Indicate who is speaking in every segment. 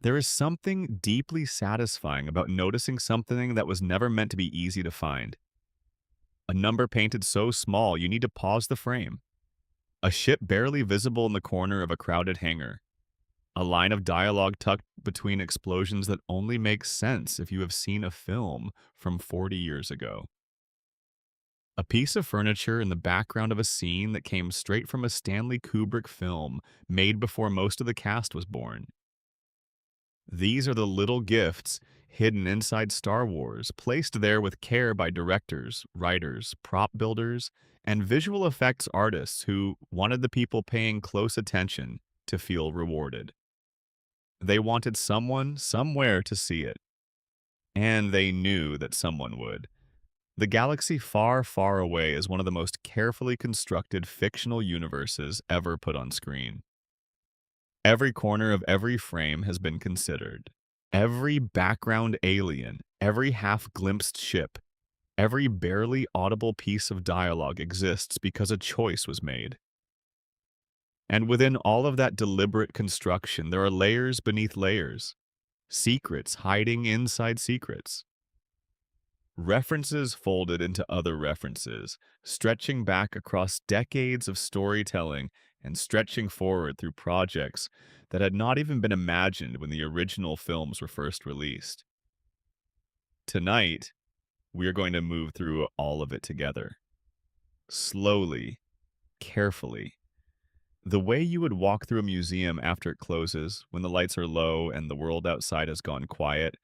Speaker 1: There is something deeply satisfying about noticing something that was never meant to be easy to find. A number painted so small you need to pause the frame. A ship barely visible in the corner of a crowded hangar. A line of dialogue tucked between explosions that only makes sense if you have seen a film from 40 years ago. A piece of furniture in the background of a scene that came straight from a Stanley Kubrick film made before most of the cast was born. These are the little gifts hidden inside Star Wars, placed there with care by directors, writers, prop builders, and visual effects artists who wanted the people paying close attention to feel rewarded. They wanted someone, somewhere to see it, and they knew that someone would. The galaxy far, far away is one of the most carefully constructed fictional universes ever put on screen. Every corner of every frame has been considered. Every background alien, every half-glimpsed ship, every barely audible piece of dialogue exists because a choice was made. And within all of that deliberate construction, there are layers beneath layers, secrets hiding inside secrets. References folded into other references, stretching back across decades of storytelling and stretching forward through projects that had not even been imagined when the original films were first released. Tonight, we are going to move through all of it together. Slowly, carefully. The way you would walk through a museum after it closes, when the lights are low and the world outside has gone quiet,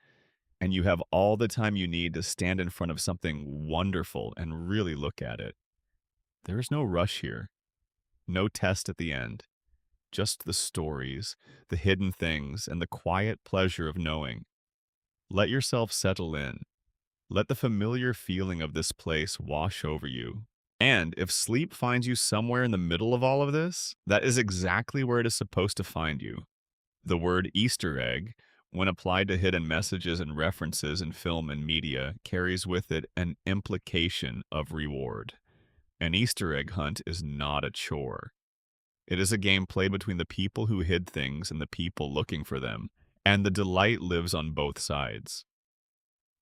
Speaker 1: and you have all the time you need to stand in front of something wonderful and really look at it. There is no rush here, no test at the end, just the stories, the hidden things, and the quiet pleasure of knowing. Let yourself settle in. Let the familiar feeling of this place wash over you. And if sleep finds you somewhere in the middle of all of this, that is exactly where it is supposed to find you. The word Easter egg, when applied to hidden messages and references in film and media, carries with it an implication of reward. An Easter egg hunt is not a chore. It is a game played between the people who hid things and the people looking for them, and the delight lives on both sides.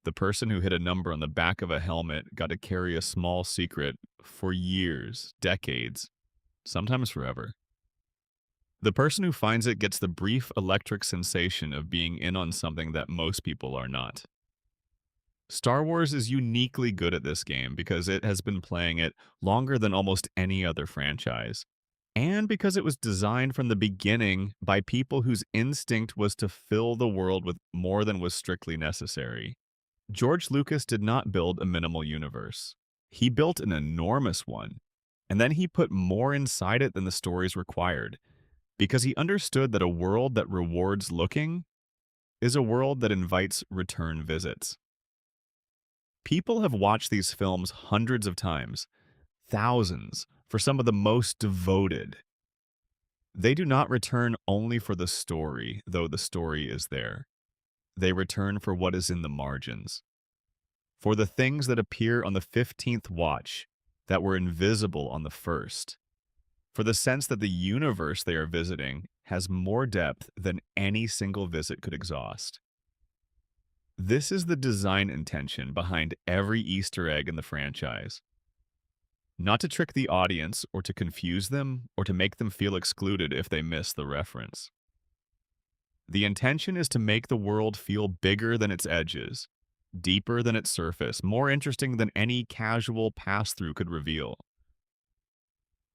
Speaker 1: The person who hid a number on the back of a helmet got to carry a small secret for years, decades, sometimes forever. The person who finds it gets the brief electric sensation of being in on something that most people are not. Star Wars is uniquely good at this game because it has been playing it longer than almost any other franchise, and because it was designed from the beginning by people whose instinct was to fill the world with more than was strictly necessary. George Lucas did not build a minimal universe. He built an enormous one, and then he put more inside it than the stories required, because he understood that a world that rewards looking is a world that invites return visits. People have watched these films hundreds of times, thousands, for some of the most devoted. They do not return only for the story, though the story is there. They return for what is in the margins, for the things that appear on the 15th watch that were invisible on the first, for the sense that the universe they are visiting has more depth than any single visit could exhaust. This is the design intention behind every Easter egg in the franchise. Not to trick the audience or to confuse them or to make them feel excluded if they miss the reference. The intention is to make the world feel bigger than its edges, deeper than its surface, more interesting than any casual pass-through could reveal.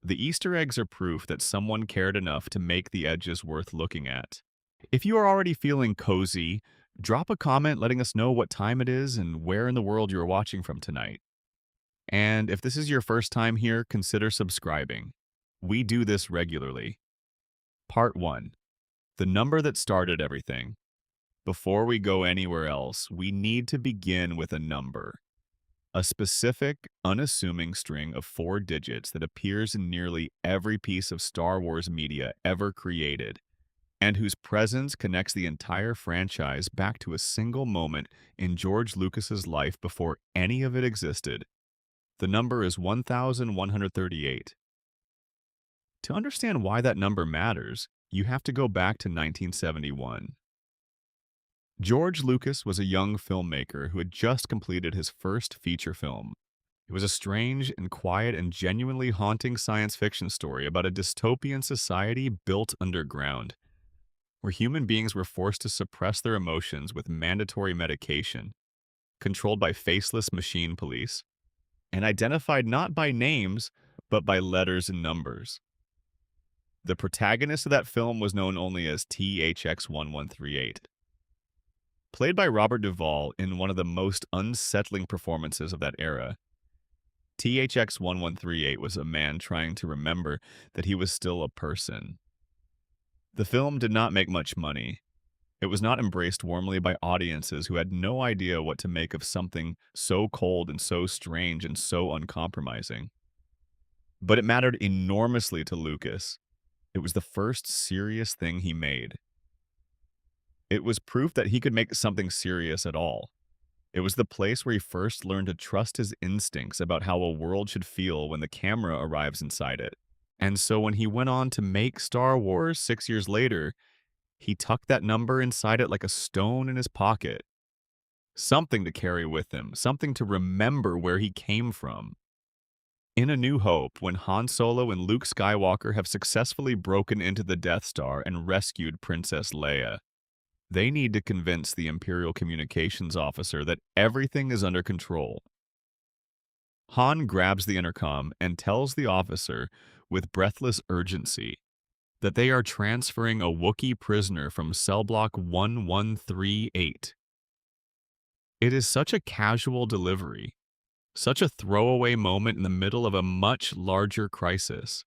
Speaker 1: The Easter eggs are proof that someone cared enough to make the edges worth looking at. If you are already feeling cozy, drop a comment letting us know what time it is and where in the world you are watching from tonight. And if this is your first time here, consider subscribing. We do this regularly. Part 1. The number that started everything. Before we go anywhere else, we need to begin with a number. A specific, unassuming string of 4 digits that appears in nearly every piece of Star Wars media ever created, and whose presence connects the entire franchise back to a single moment in George Lucas's life before any of it existed. The number is 1138. To understand why that number matters, you have to go back to 1971. George Lucas was a young filmmaker who had just completed his first feature film. It was a strange and quiet and genuinely haunting science fiction story about a dystopian society built underground, where human beings were forced to suppress their emotions with mandatory medication, controlled by faceless machine police, and identified not by names, but by letters and numbers. The protagonist of that film was known only as THX-1138. Played by Robert Duvall in one of the most unsettling performances of that era, THX-1138 was a man trying to remember that he was still a person. The film did not make much money. It was not embraced warmly by audiences who had no idea what to make of something so cold and so strange and so uncompromising. But it mattered enormously to Lucas. It was the first serious thing he made. It was proof that he could make something serious at all. It was the place where he first learned to trust his instincts about how a world should feel when the camera arrives inside it. And so when he went on to make Star Wars 6 years later, he tucked that number inside it like a stone in his pocket. Something to carry with him, something to remember where he came from. In A New Hope, when Han Solo and Luke Skywalker have successfully broken into the Death Star and rescued Princess Leia, they need to convince the Imperial Communications Officer that everything is under control. Han grabs the intercom and tells the officer, with breathless urgency, that they are transferring a Wookiee prisoner from cell block 1138. It is such a casual delivery, such a throwaway moment in the middle of a much larger crisis,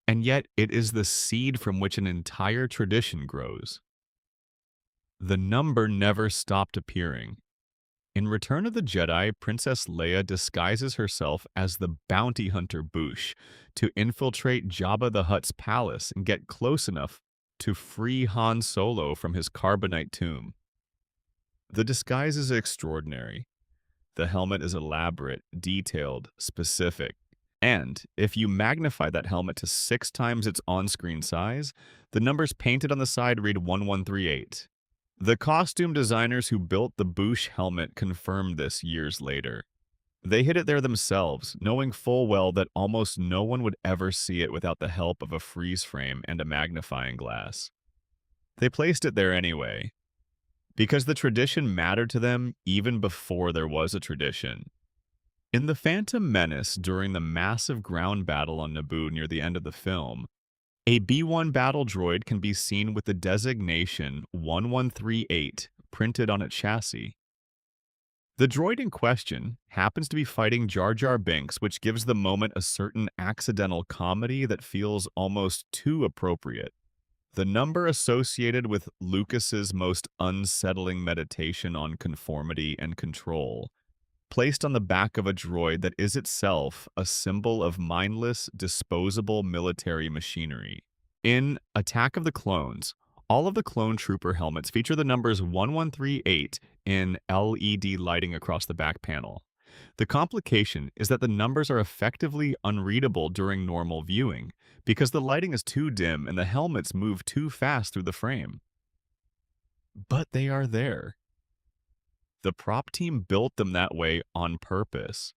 Speaker 1: and yet it is the seed from which an entire tradition grows. The number never stopped appearing. In Return of the Jedi, Princess Leia disguises herself as the bounty hunter Boushh to infiltrate Jabba the Hutt's palace and get close enough to free Han Solo from his carbonite tomb. The disguise is extraordinary. The helmet is elaborate, detailed, specific. And if you magnify that helmet to 6 times its on-screen size, the numbers painted on the side read 1138. The costume designers who built the Boushh helmet confirmed this years later. They hid it there themselves, knowing full well that almost no one would ever see it without the help of a freeze frame and a magnifying glass. They placed it there anyway, because the tradition mattered to them even before there was a tradition. In The Phantom Menace, during the massive ground battle on Naboo near the end of the film, a B-1 battle droid can be seen with the designation 1138 printed on its chassis. The droid in question happens to be fighting Jar Jar Binks, which gives the moment a certain accidental comedy that feels almost too appropriate. The number associated with Lucas's most unsettling meditation on conformity and control, placed on the back of a droid that is itself a symbol of mindless, disposable military machinery. In Attack of the Clones, all of the clone trooper helmets feature the numbers 1138 in LED lighting across the back panel. The complication is that the numbers are effectively unreadable during normal viewing because the lighting is too dim and the helmets move too fast through the frame. But they are there. The prop team built them that way on purpose.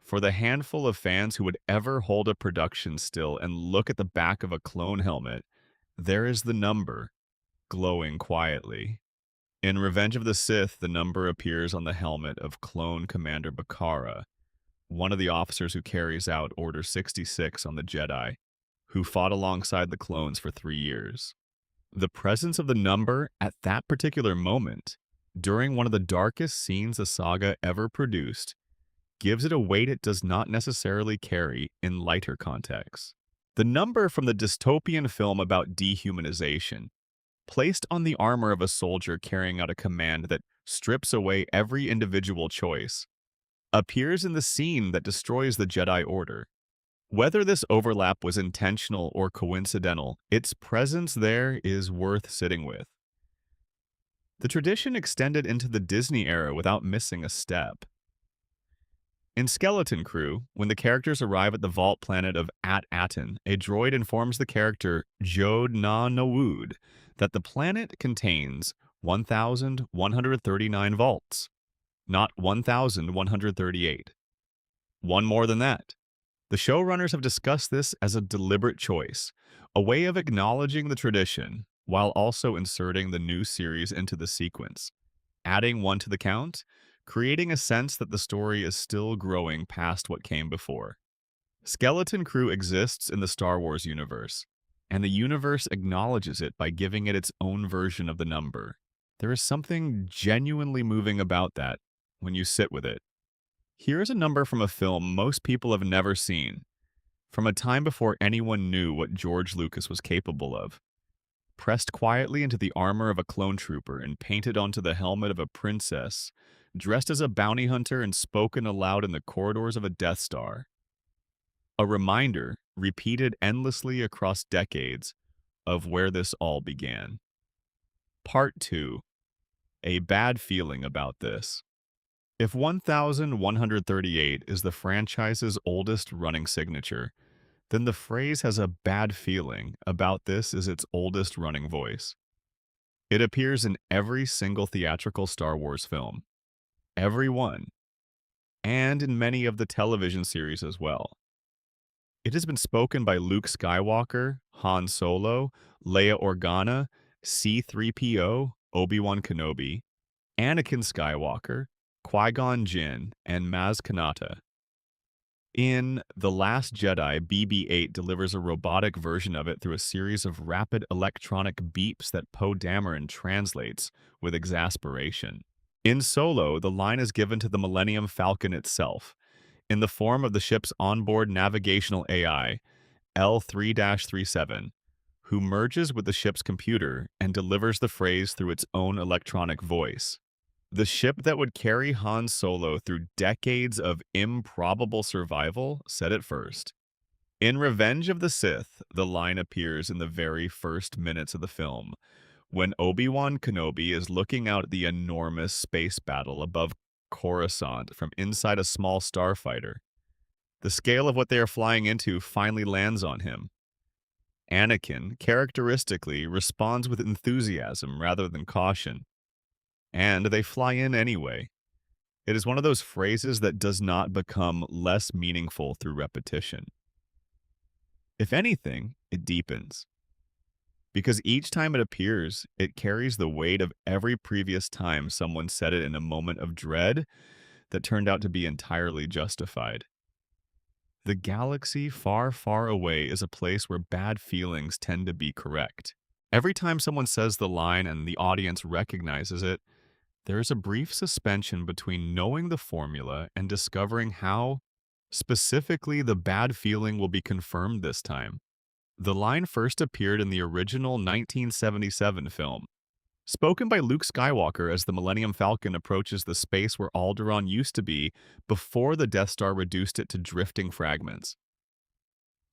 Speaker 1: For the handful of fans who would ever hold a production still and look at the back of a clone helmet, there is the number, glowing quietly. In Revenge of the Sith, the number appears on the helmet of Clone Commander Bakara, one of the officers who carries out Order 66 on the Jedi, who fought alongside the clones for 3 years. The presence of the number at that particular moment, during one of the darkest scenes the saga ever produced, gives it a weight it does not necessarily carry in lighter contexts. The number from the dystopian film about dehumanization, placed on the armor of a soldier carrying out a command that strips away every individual choice, appears in the scene that destroys the Jedi Order. Whether this overlap was intentional or coincidental, its presence there is worth sitting with. The tradition extended into the Disney era without missing a step. In Skeleton Crew, when the characters arrive at the vault planet of At-Aten, a droid informs the character Jod Na Nawud that the planet contains 1,139 volts, not 1,138. One more than that. The showrunners have discussed this as a deliberate choice, a way of acknowledging the tradition while also inserting the new series into the sequence, adding one to the count, creating a sense that the story is still growing past what came before. Skeleton Crew exists in the Star Wars universe, and the universe acknowledges it by giving it its own version of the number. There is something genuinely moving about that when you sit with it. Here's a number from a film most people have never seen, from a time before anyone knew what George Lucas was capable of. Pressed quietly into the armor of a clone trooper and painted onto the helmet of a princess, dressed as a bounty hunter and spoken aloud in the corridors of a Death Star. A reminder, repeated endlessly across decades, of where this all began. Part 2. A bad feeling about this. If 1138 is the franchise's oldest running signature, then the phrase has a bad feeling about this is its oldest running voice. It appears in every single theatrical Star Wars film. Every one. And in many of the television series as well. It has been spoken by Luke Skywalker, Han Solo, Leia Organa, C-3PO, Obi-Wan Kenobi, Anakin Skywalker, Qui-Gon Jinn, and Maz Kanata. In The Last Jedi, BB-8 delivers a robotic version of it through a series of rapid electronic beeps that Poe Dameron translates with exasperation. In Solo, the line is given to the Millennium Falcon itself, in the form of the ship's onboard navigational AI, L3-37, who merges with the ship's computer and delivers the phrase through its own electronic voice. The ship that would carry Han Solo through decades of improbable survival said it first. In Revenge of the Sith, the line appears in the very first minutes of the film, when Obi-Wan Kenobi is looking out at the enormous space battle above Coruscant from inside a small starfighter. The scale of what they are flying into finally lands on him. Anakin, characteristically, responds with enthusiasm rather than caution. And they fly in anyway. It is one of those phrases that does not become less meaningful through repetition. If anything, it deepens. Because each time it appears, it carries the weight of every previous time someone said it in a moment of dread that turned out to be entirely justified. The galaxy far, far away is a place where bad feelings tend to be correct. Every time someone says the line and the audience recognizes it, there is a brief suspension between knowing the formula and discovering how, specifically, the bad feeling will be confirmed this time. The line first appeared in the original 1977 film, spoken by Luke Skywalker as the Millennium Falcon approaches the space where Alderaan used to be before the Death Star reduced it to drifting fragments.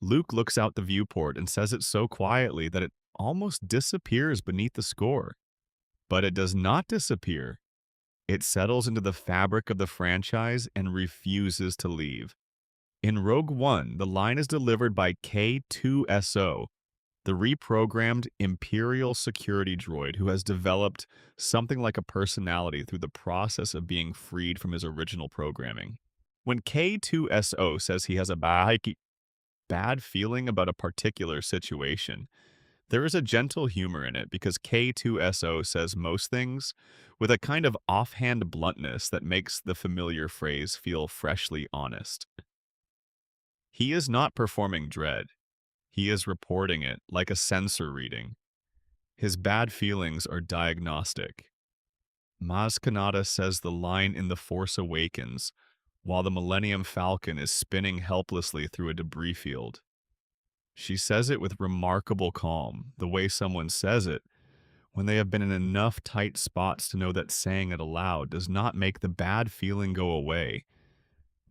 Speaker 1: Luke looks out the viewport and says it so quietly that it almost disappears beneath the score. But it does not disappear. It settles into the fabric of the franchise and refuses to leave. In Rogue One, the line is delivered by K2SO, the reprogrammed Imperial security droid who has developed something like a personality through the process of being freed from his original programming. When K2SO says he has a bad feeling about a particular situation, there is a gentle humor in it because K2SO says most things with a kind of offhand bluntness that makes the familiar phrase feel freshly honest. He is not performing dread. He is reporting it like a sensor reading. His bad feelings are diagnostic. Maz Kanata says the line in The Force Awakens while the Millennium Falcon is spinning helplessly through a debris field. She says it with remarkable calm, the way someone says it, when they have been in enough tight spots to know that saying it aloud does not make the bad feeling go away,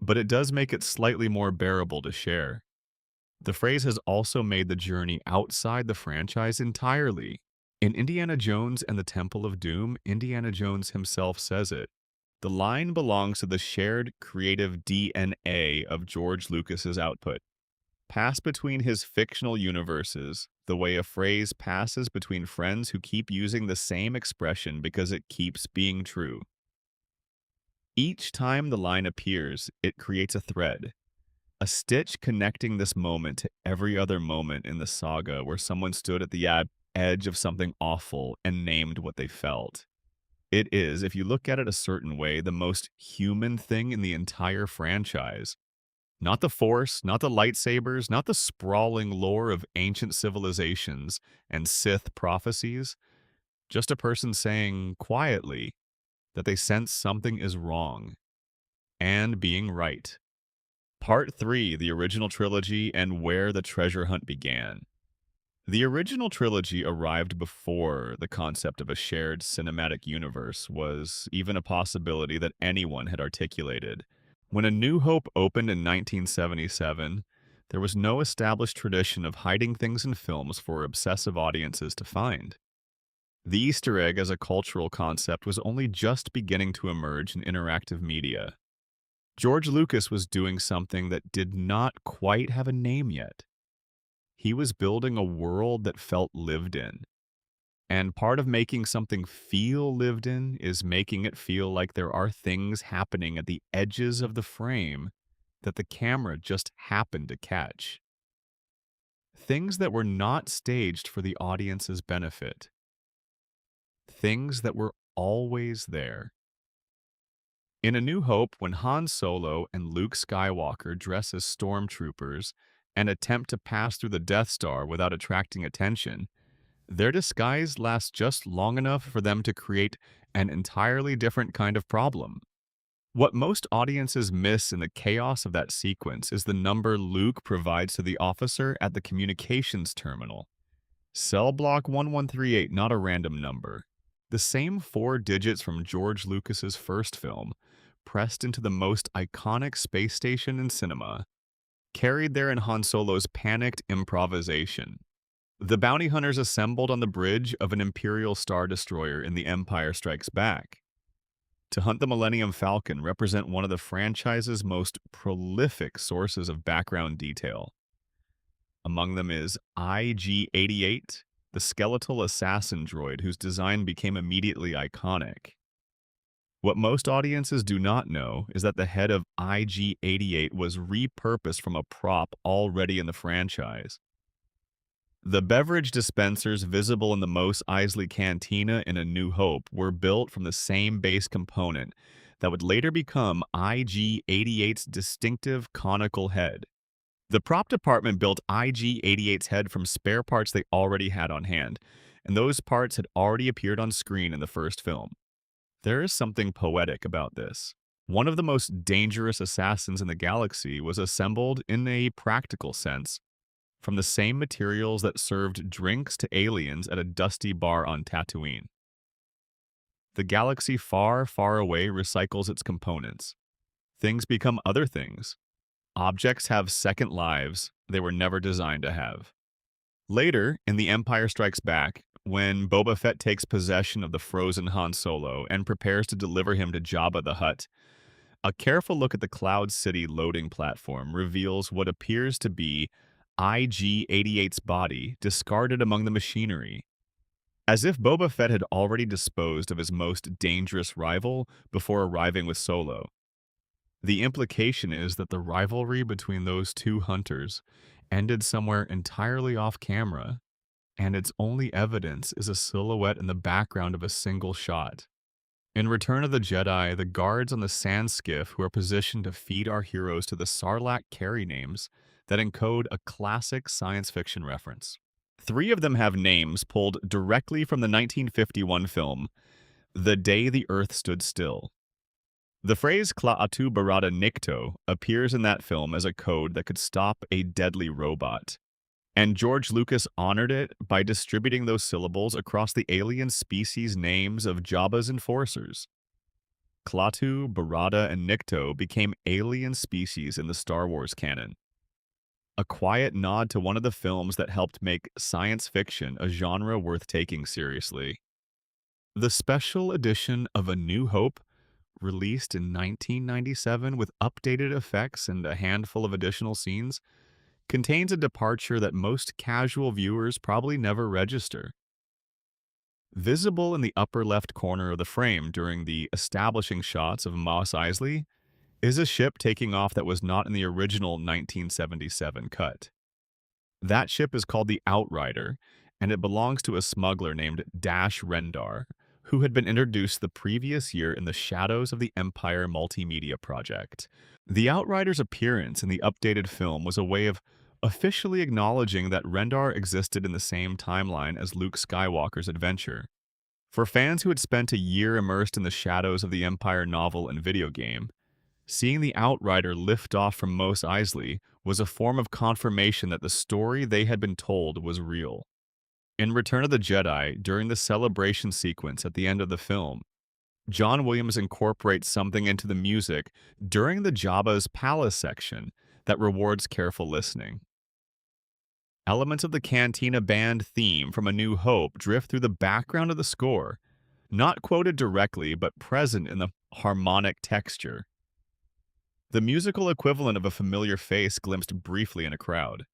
Speaker 1: but it does make it slightly more bearable to share. The phrase has also made the journey outside the franchise entirely. In Indiana Jones and the Temple of Doom, Indiana Jones himself says it. The line belongs to the shared creative DNA of George Lucas's output. pass between his fictional universes the way a phrase passes between friends who keep using the same expression because it keeps being true. Each time the line appears, it creates a thread, a stitch connecting this moment to every other moment in the saga where someone stood at the edge of something awful and named what they felt. It is, if you look at it a certain way, the most human thing in the entire franchise. Not the Force, not the lightsabers, not the sprawling lore of ancient civilizations and Sith prophecies, just a person saying quietly that they sense something is wrong and being right. Part 3, the original trilogy and where the treasure hunt began. The original trilogy arrived before the concept of a shared cinematic universe was even a possibility that anyone had articulated. When A New Hope opened in 1977, there was no established tradition of hiding things in films for obsessive audiences to find. The Easter egg as a cultural concept was only just beginning to emerge in interactive media. George Lucas was doing something that did not quite have a name yet. He was building a world that felt lived in. And part of making something feel lived in is making it feel like there are things happening at the edges of the frame that the camera just happened to catch. Things that were not staged for the audience's benefit. Things that were always there. In A New Hope, when Han Solo and Luke Skywalker dress as stormtroopers and attempt to pass through the Death Star without attracting attention, their disguise lasts just long enough for them to create an entirely different kind of problem. What most audiences miss in the chaos of that sequence is the number Luke provides to the officer at the communications terminal. Cell block 1138, not a random number. The same 4 digits from George Lucas's first film, pressed into the most iconic space station in cinema, carried there in Han Solo's panicked improvisation. The bounty hunters assembled on the bridge of an Imperial Star Destroyer in The Empire Strikes Back to hunt the Millennium Falcon represent one of the franchise's most prolific sources of background detail. Among them is IG-88, the skeletal assassin droid whose design became immediately iconic. What most audiences do not know is that the head of IG-88 was repurposed from a prop already in the franchise. The beverage dispensers visible in the Mos Eisley Cantina in A New Hope were built from the same base component that would later become IG-88's distinctive conical head. The prop department built IG-88's head from spare parts they already had on hand, and those parts had already appeared on screen in the first film. There is something poetic about this. One of the most dangerous assassins in the galaxy was assembled, in a practical sense, from the same materials that served drinks to aliens at a dusty bar on Tatooine. The galaxy far, far away recycles its components. Things become other things. Objects have second lives they were never designed to have. Later, in The Empire Strikes Back, when Boba Fett takes possession of the frozen Han Solo and prepares to deliver him to Jabba the Hutt, a careful look at the Cloud City loading platform reveals what appears to be IG-88's body discarded among the machinery, as if Boba Fett had already disposed of his most dangerous rival before arriving with Solo. The implication is that the rivalry between those two hunters ended somewhere entirely off camera, and its only evidence is a silhouette in the background of a single shot. In Return of the Jedi, the guards on the sand skiff who are positioned to feed our heroes to the Sarlacc carry names that encode a classic science fiction reference. 3 of them have names pulled directly from the 1951 film The Day the Earth Stood Still. The phrase Klaatu Barada Nikto appears in that film as a code that could stop a deadly robot, and George Lucas honored it by distributing those syllables across the alien species names of Jabba's enforcers. Klaatu, Barada, and Nikto became alien species in the Star Wars canon. A quiet nod to one of the films that helped make science fiction a genre worth taking seriously. The special edition of A New Hope, released in 1997 with updated effects and a handful of additional scenes, contains a departure that most casual viewers probably never register. Visible in the upper left corner of the frame during the establishing shots of Mos Eisley is a ship taking off that was not in the original 1977 cut. That ship is called the Outrider, and it belongs to a smuggler named Dash Rendar, who had been introduced the previous year in the Shadows of the Empire multimedia project. The Outrider's appearance in the updated film was a way of officially acknowledging that Rendar existed in the same timeline as Luke Skywalker's adventure. For fans who had spent a year immersed in the Shadows of the Empire novel and video game, seeing the Outrider lift off from Mos Eisley was a form of confirmation that the story they had been told was real. In Return of the Jedi, during the celebration sequence at the end of the film, John Williams incorporates something into the music during the Jabba's palace section that rewards careful listening. Elements of the Cantina Band theme from A New Hope drift through the background of the score, not quoted directly but present in the harmonic texture. The musical equivalent of a familiar face glimpsed briefly in a crowd.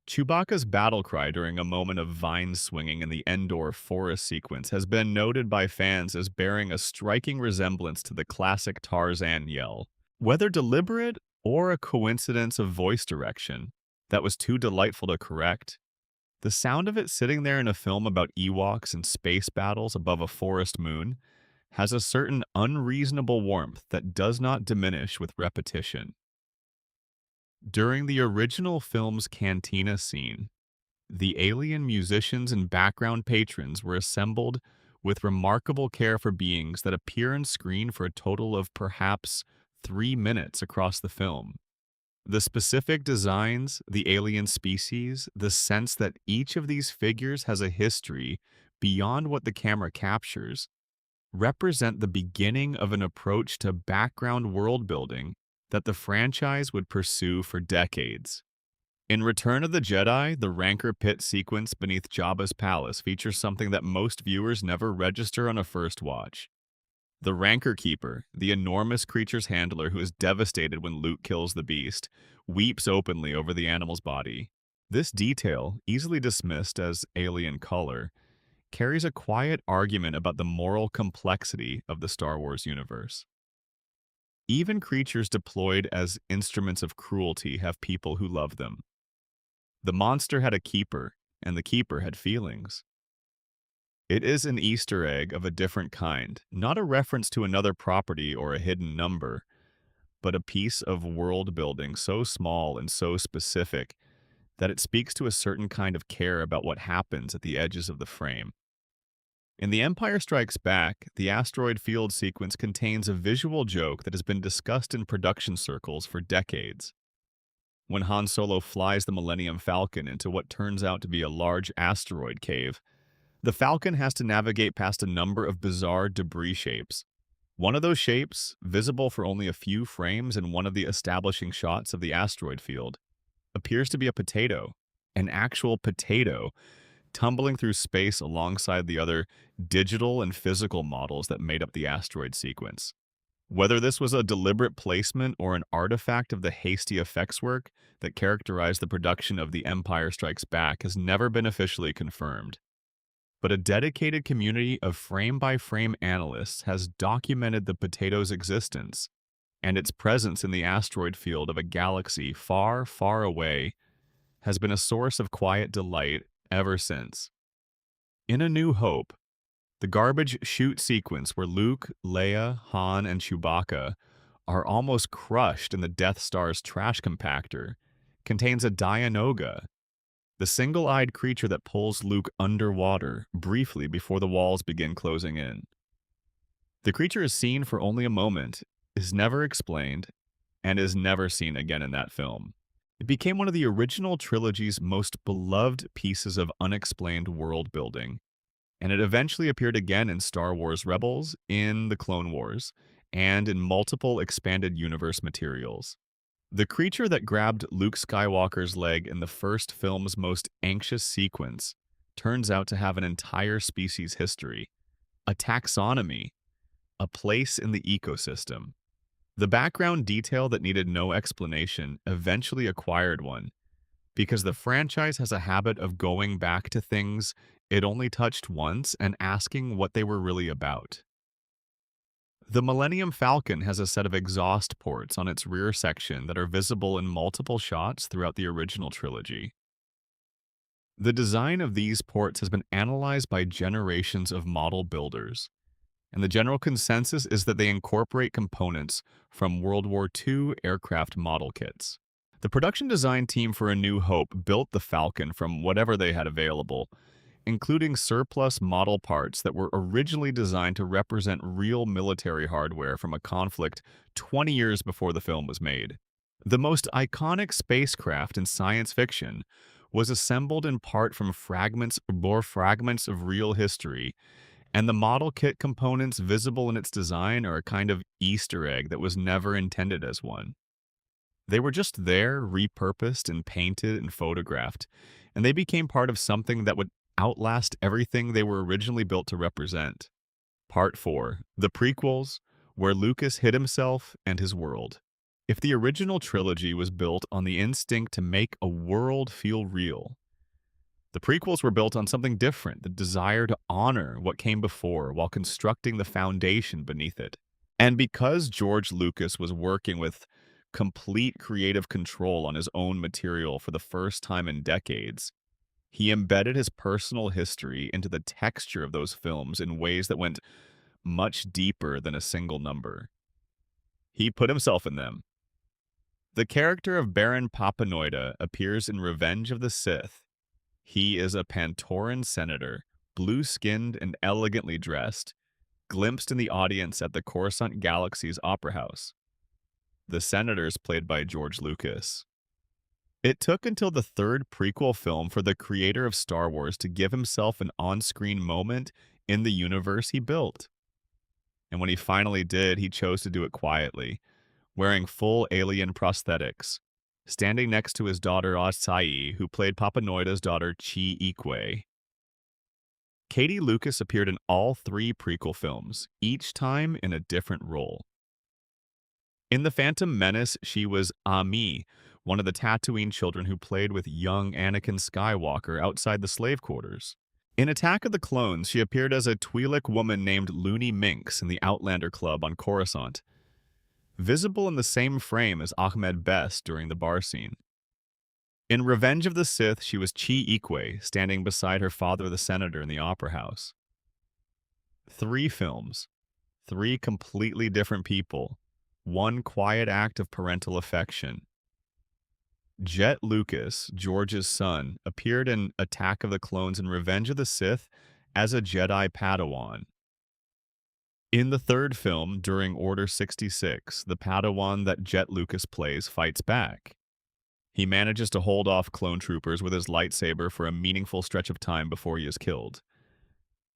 Speaker 1: Chewbacca's battle cry during a moment of vine swinging in the Endor forest sequence has been noted by fans as bearing a striking resemblance to the classic Tarzan yell. Whether deliberate or a coincidence of voice direction that was too delightful to correct, the sound of it sitting there in a film about Ewoks and space battles above a forest moon has a certain unreasonable warmth that does not diminish with repetition. During the original film's cantina scene, the alien musicians and background patrons were assembled with remarkable care for beings that appear on screen for a total of perhaps 3 minutes across the film. The specific designs, the alien species, the sense that each of these figures has a history beyond what the camera captures, represent the beginning of an approach to background world building that the franchise would pursue for decades. In Return of the Jedi, the Rancor Pit sequence beneath Jabba's palace features something that most viewers never register on a first watch. The Rancor Keeper, the enormous creature's handler who is devastated when Luke kills the beast, weeps openly over the animal's body. This detail, easily dismissed as alien color, carries a quiet argument about the moral complexity of the Star Wars universe. Even creatures deployed as instruments of cruelty have people who love them. The monster had a keeper, and the keeper had feelings. It is an Easter egg of a different kind, not a reference to another property or a hidden number, but a piece of world building so small and so specific that it speaks to a certain kind of care about what happens at the edges of the frame. In The Empire Strikes Back, the asteroid field sequence contains a visual joke that has been discussed in production circles for decades. When Han Solo flies the Millennium Falcon into what turns out to be a large asteroid cave, the Falcon has to navigate past a number of bizarre debris shapes. One of those shapes, visible for only a few frames in one of the establishing shots of the asteroid field, appears to be a potato, an actual potato, tumbling through space alongside the other digital and physical models that made up the asteroid sequence. Whether this was a deliberate placement or an artifact of the hasty effects work that characterized the production of The Empire Strikes Back has never been officially confirmed. But a dedicated community of frame-by-frame analysts has documented the potato's existence and its presence in the asteroid field of a galaxy far, far away has been a source of quiet delight ever since. In A New Hope, the garbage chute sequence where Luke, Leia, Han, and Chewbacca are almost crushed in the Death Star's trash compactor contains a Dianoga, the single-eyed creature that pulls Luke underwater briefly before the walls begin closing in. The creature is seen for only a moment, is never explained, and is never seen again in that film. It became one of the original trilogy's most beloved pieces of unexplained world building, and it eventually appeared again in Star Wars Rebels, in the Clone Wars, and in multiple expanded universe materials. The creature that grabbed Luke Skywalker's leg in the first film's most anxious sequence turns out to have an entire species history, a taxonomy, a place in the ecosystem. The background detail that needed no explanation eventually acquired one, because the franchise has a habit of going back to things it only touched once and asking what they were really about. The Millennium Falcon has a set of exhaust ports on its rear section that are visible in multiple shots throughout the original trilogy. The design of these ports has been analyzed by generations of model builders, and the general consensus is that they incorporate components from World War II aircraft model kits. The production design team for A New Hope built the Falcon from whatever they had available, including surplus model parts that were originally designed to represent real military hardware from a conflict 20 years before the film was made. The most iconic spacecraft in science fiction was assembled in part from fragments of real history, and the model kit components visible in its design are a kind of Easter egg that was never intended as one. They were just there, repurposed and painted and photographed, and they became part of something that would outlast everything they were originally built to represent. Part 4. The prequels, where Lucas hid himself and his world. If the original trilogy was built on the instinct to make a world feel real, the prequels were built on something different, the desire to honor what came before while constructing the foundation beneath it. And because George Lucas was working with complete creative control on his own material for the first time in decades, he embedded his personal history into the texture of those films in ways that went much deeper than a single number. He put himself in them. The character of Baron Papanoida appears in Revenge of the Sith. He is a Pantoran senator, blue-skinned and elegantly dressed, glimpsed in the audience at the Coruscant Galaxy's Opera House. The senator is played by George Lucas. It took until the third prequel film for the creator of Star Wars to give himself an on-screen moment in the universe he built. And when he finally did, he chose to do it quietly, wearing full alien prosthetics, standing next to his daughter Asai, who played Papanoida's daughter Chi Ikwe. Katie Lucas appeared in all three prequel films, each time in a different role. In The Phantom Menace, she was Ami, one of the Tatooine children who played with young Anakin Skywalker outside the slave quarters. In Attack of the Clones, she appeared as a Twi'lek woman named Looney Minx in the Outlander Club on Coruscant, visible in the same frame as Ahmed Best during the bar scene. In Revenge of the Sith, she was Chi Ikwe, standing beside her father the senator in the Opera House. 3 films, 3 completely different people, one quiet act of parental affection. Jet Lucas, George's son, appeared in Attack of the Clones and Revenge of the Sith as a Jedi Padawan. In the third film, during Order 66, the Padawan that Jet Lucas plays fights back. He manages to hold off clone troopers with his lightsaber for a meaningful stretch of time before he is killed.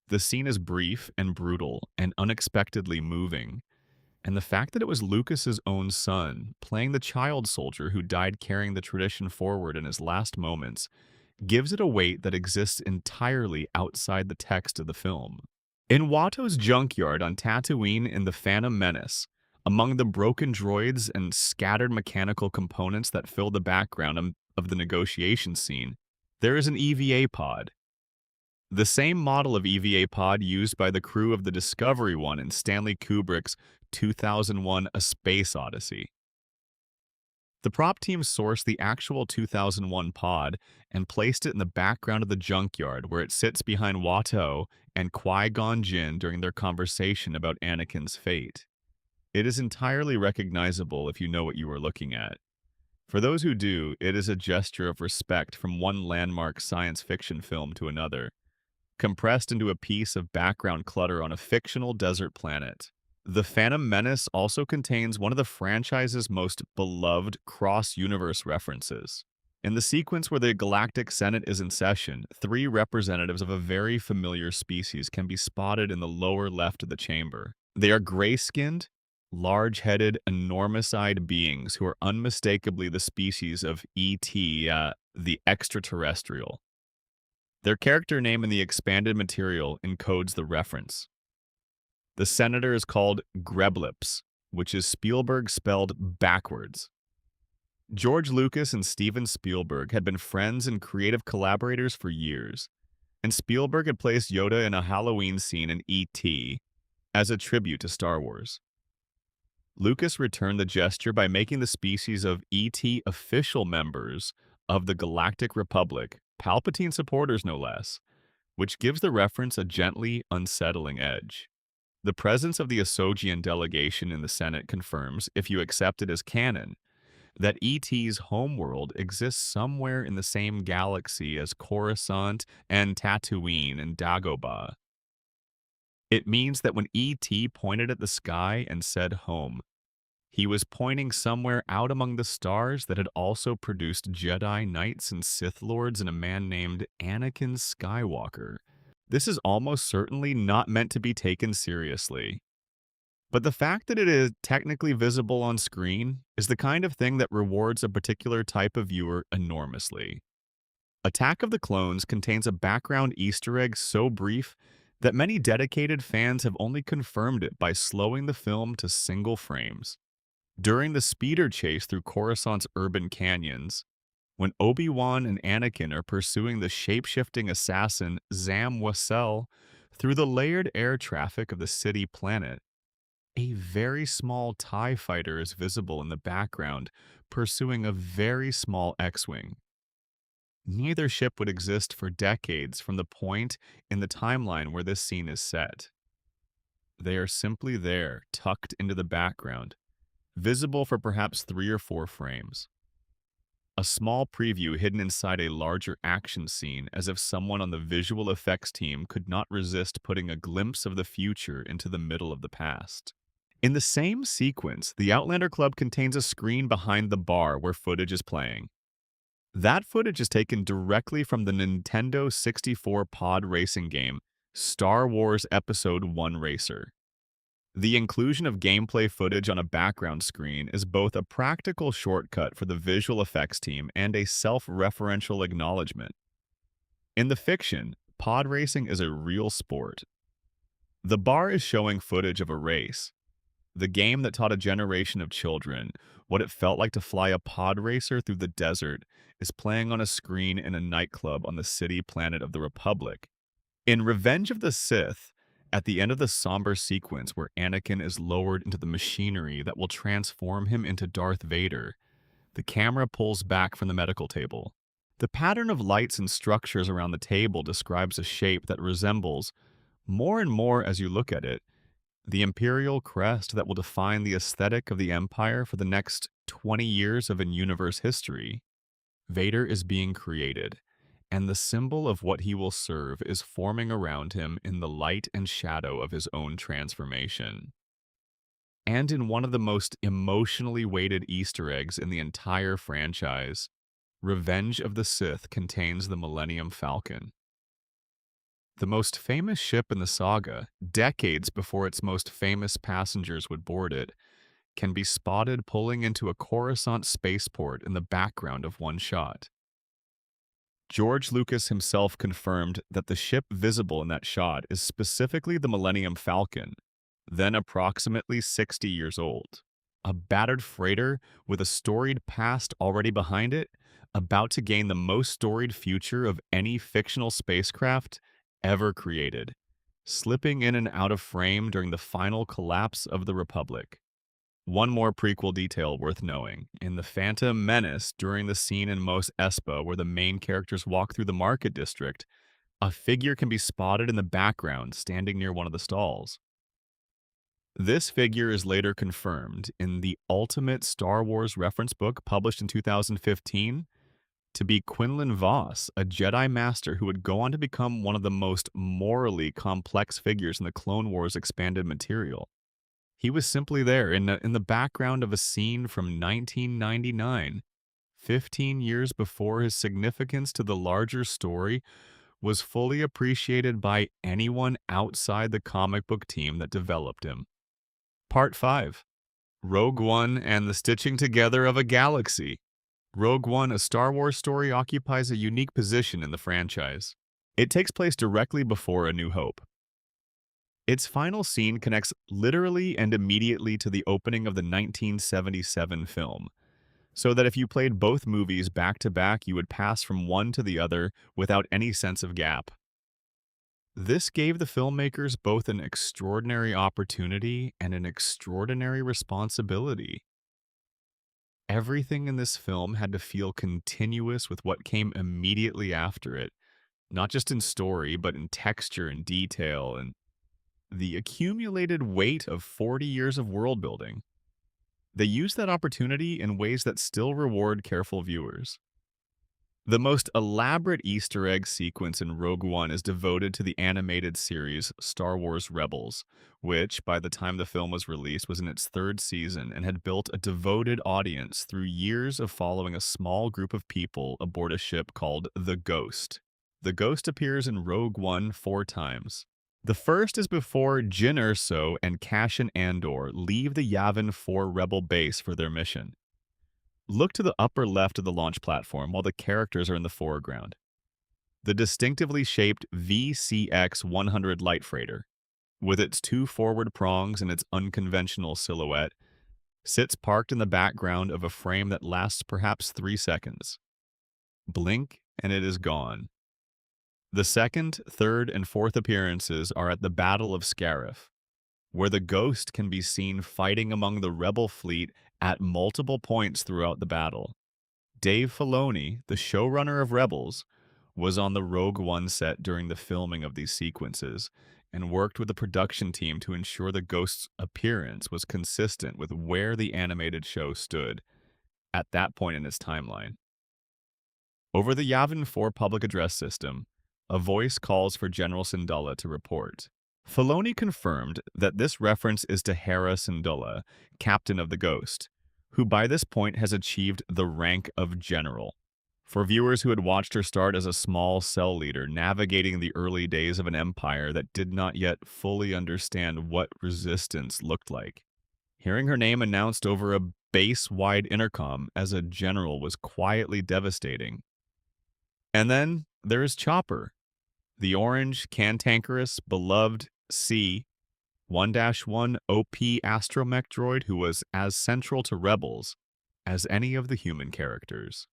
Speaker 1: The scene is brief and brutal and unexpectedly moving, and the fact that it was Lucas's own son, playing the child soldier who died carrying the tradition forward in his last moments, gives it a weight that exists entirely outside the text of the film. In Watto's junkyard on Tatooine in The Phantom Menace, among the broken droids and scattered mechanical components that fill the background of the negotiation scene, there is an EVA pod. The same model of EVA pod used by the crew of the Discovery One in Stanley Kubrick's 2001: A Space Odyssey. The prop team sourced the actual 2001 pod and placed it in the background of the junkyard where it sits behind Watto and Qui-Gon Jinn during their conversation about Anakin's fate. It is entirely recognizable if you know what you are looking at. For those who do, it is a gesture of respect from one landmark science fiction film to another, compressed into a piece of background clutter on a fictional desert planet. The Phantom Menace also contains one of the franchise's most beloved cross-universe references. In the sequence where the Galactic Senate is in session, 3 representatives of a very familiar species can be spotted in the lower left of the chamber. They are gray-skinned, large-headed, enormous-eyed beings who are unmistakably the species of E.T., the extraterrestrial. Their character name in the expanded material encodes the reference. The senator is called Greblips, which is Spielberg spelled backwards. George Lucas and Steven Spielberg had been friends and creative collaborators for years, and Spielberg had placed Yoda in a Halloween scene in E.T. as a tribute to Star Wars. Lucas returned the gesture by making the species of E.T. official members of the Galactic Republic, Palpatine supporters no less, which gives the reference a gently unsettling edge. The presence of the Asogian delegation in the Senate confirms, if you accept it as canon, that E.T.'s homeworld exists somewhere in the same galaxy as Coruscant and Tatooine and Dagobah. It means that when E.T. pointed at the sky and said home, he was pointing somewhere out among the stars that had also produced Jedi Knights and Sith Lords and a man named Anakin Skywalker. This is almost certainly not meant to be taken seriously. But the fact that it is technically visible on screen is the kind of thing that rewards a particular type of viewer enormously. Attack of the Clones contains a background Easter egg so brief that many dedicated fans have only confirmed it by slowing the film to single frames. During the speeder chase through Coruscant's urban canyons, when Obi-Wan and Anakin are pursuing the shape-shifting assassin Zam Wesell through the layered air traffic of the city planet, a very small TIE fighter is visible in the background, pursuing a very small X-Wing. Neither ship would exist for decades from the point in the timeline where this scene is set. They are simply there, tucked into the background, visible for perhaps 3 or 4 frames. A small preview hidden inside a larger action scene, as if someone on the visual effects team could not resist putting a glimpse of the future into the middle of the past. In the same sequence, the Outlander Club contains a screen behind the bar where footage is playing. That footage is taken directly from the Nintendo 64 pod racing game, Star Wars Episode 1 Racer. The inclusion of gameplay footage on a background screen is both a practical shortcut for the visual effects team and a self-referential acknowledgement. In the fiction, pod racing is a real sport. The bar is showing footage of a race, the game that taught a generation of children what it felt like to fly a pod racer through the desert is playing on a screen in a nightclub on the city planet of the Republic. In Revenge of the Sith, at the end of the somber sequence where Anakin is lowered into the machinery that will transform him into Darth Vader, the camera pulls back from the medical table. The pattern of lights and structures around the table describes a shape that resembles, more and more as you look at it, the imperial crest that will define the aesthetic of the Empire for the next 20 years of in-universe history. Vader is being created, and the symbol of what he will serve is forming around him in the light and shadow of his own transformation. And in one of the most emotionally weighted Easter eggs in the entire franchise, Revenge of the Sith contains the Millennium Falcon. The most famous ship in the saga, decades before its most famous passengers would board it, can be spotted pulling into a Coruscant spaceport in the background of one shot. George Lucas himself confirmed that the ship visible in that shot is specifically the Millennium Falcon, then approximately 60 years old. A battered freighter with a storied past already behind it, about to gain the most storied future of any fictional spacecraft ever created, slipping in and out of frame during the final collapse of the Republic. One more prequel detail worth knowing. In The Phantom Menace, during the scene in Mos Espa where the main characters walk through the market district, a figure can be spotted in the background standing near one of the stalls. This figure is later confirmed in the Ultimate Star Wars reference book published in 2015 to be Quinlan Vos, a Jedi Master who would go on to become one of the most morally complex figures in the Clone Wars expanded material. He was simply there in the background of a scene from 1999, 15 years before his significance to the larger story was fully appreciated by anyone outside the comic book team that developed him. Part 5. Rogue One and the Stitching Together of a Galaxy. Rogue One, a Star Wars story, occupies a unique position in the franchise. It takes place directly before A New Hope. Its final scene connects literally and immediately to the opening of the 1977 film, so that if you played both movies back to back, you would pass from one to the other without any sense of gap. This gave the filmmakers both an extraordinary opportunity and an extraordinary responsibility. Everything in this film had to feel continuous with what came immediately after it, not just in story, but in texture and detail and the accumulated weight of 40 years of world building. They used that opportunity in ways that still reward careful viewers. The most elaborate Easter egg sequence in Rogue One is devoted to the animated series Star Wars Rebels, which, by the time the film was released, was in its third season and had built a devoted audience through years of following a small group of people aboard a ship called the Ghost. The Ghost appears in Rogue One 4 times. The first is before Jyn Erso and Cassian Andor leave the Yavin 4 Rebel base for their mission. Look to the upper left of the launch platform while the characters are in the foreground. The distinctively shaped VCX-100 light freighter, with its 2 forward prongs and its unconventional silhouette, sits parked in the background of a frame that lasts perhaps 3 seconds. Blink and it is gone. The second, third, and fourth appearances are at the Battle of Scarif, where the Ghost can be seen fighting among the Rebel fleet at multiple points throughout the battle. Dave Filoni, the showrunner of Rebels, was on the Rogue One set during the filming of these sequences and worked with the production team to ensure the Ghost's appearance was consistent with where the animated show stood at that point in its timeline. Over the Yavin 4 public address system, a voice calls for General Syndulla to report. Filoni confirmed that this reference is to Hera Syndulla, captain of the Ghost, who by this point has achieved the rank of general. For viewers who had watched her start as a small cell leader navigating the early days of an empire that did not yet fully understand what resistance looked like, hearing her name announced over a base-wide intercom as a general was quietly devastating. And then there is Chopper, the orange, cantankerous, beloved C-1-1 OP astromech droid who was as central to Rebels as any of the human characters.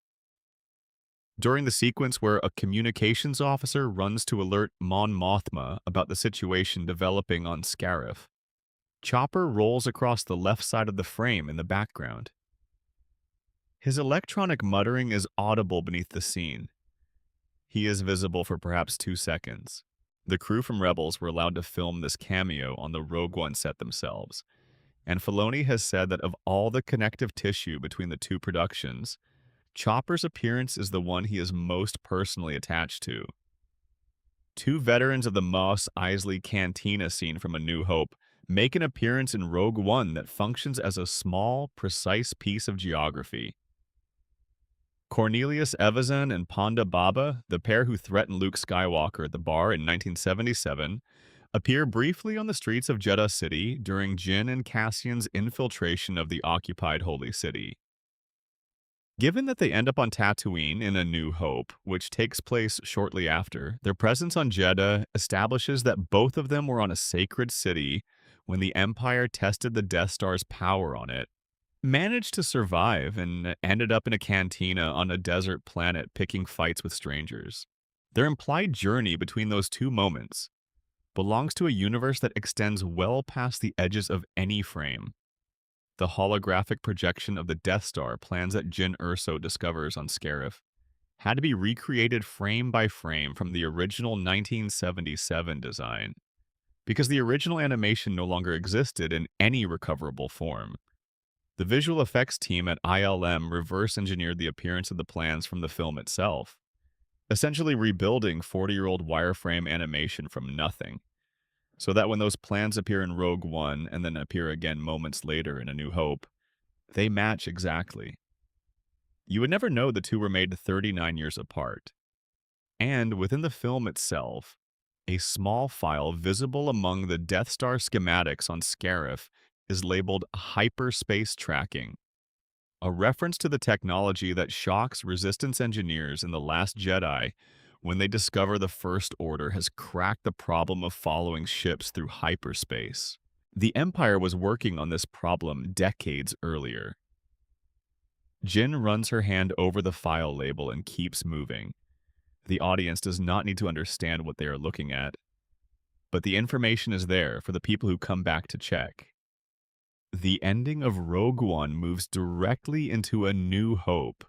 Speaker 1: During the sequence where a communications officer runs to alert Mon Mothma about the situation developing on Scarif, Chopper rolls across the left side of the frame in the background. His electronic muttering is audible beneath the scene. He is visible for perhaps 2 seconds. The crew from Rebels were allowed to film this cameo on the Rogue One set themselves, and Filoni has said that of all the connective tissue between the two productions, Chopper's appearance is the one he is most personally attached to. 2 veterans of the Mos Eisley Cantina scene from A New Hope make an appearance in Rogue One that functions as a small, precise piece of geography. Cornelius Evazan and Ponda Baba, the pair who threatened Luke Skywalker at the bar in 1977, appear briefly on the streets of Jeddah City during Jyn and Cassian's infiltration of the occupied Holy City. Given that they end up on Tatooine in A New Hope, which takes place shortly after, their presence on Jeddah establishes that both of them were on a sacred city when the Empire tested the Death Star's power on it, managed to survive, and ended up in a cantina on a desert planet picking fights with strangers. Their implied journey between those 2 moments belongs to a universe that extends well past the edges of any frame. The holographic projection of the Death Star plans that Jyn Erso discovers on Scarif had to be recreated frame by frame from the original 1977 design, because the original animation no longer existed in any recoverable form. The visual effects team at ILM reverse-engineered the appearance of the plans from the film itself, essentially rebuilding 40-year-old wireframe animation from nothing, so that when those plans appear in Rogue One and then appear again moments later in A New Hope, they match exactly. You would never know the 2 were made 39 years apart. And within the film itself, a small file visible among the Death Star schematics on Scarif is labeled hyperspace tracking, a reference to the technology that shocks Resistance engineers in The Last Jedi when they discover the First Order has cracked the problem of following ships through hyperspace. The Empire was working on this problem decades earlier. Jin runs her hand over the file label and keeps moving. The audience does not need to understand what they are looking at, but the information is there for the people who come back to check. The ending of Rogue One moves directly into A New Hope.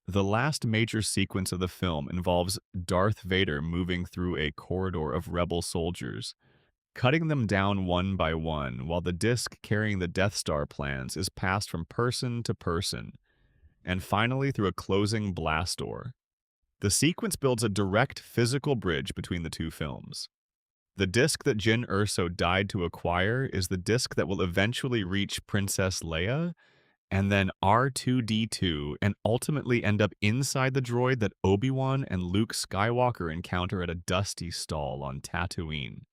Speaker 1: The last major sequence of the film involves Darth Vader moving through a corridor of rebel soldiers, cutting them down one by one while the disc carrying the Death Star plans is passed from person to person, and finally through a closing blast door. The sequence builds a direct physical bridge between the two films. The disc that Jyn Erso died to acquire is the disc that will eventually reach Princess Leia, and then R2-D2, and ultimately end up inside the droid that Obi-Wan and Luke Skywalker encounter at a dusty stall on Tatooine.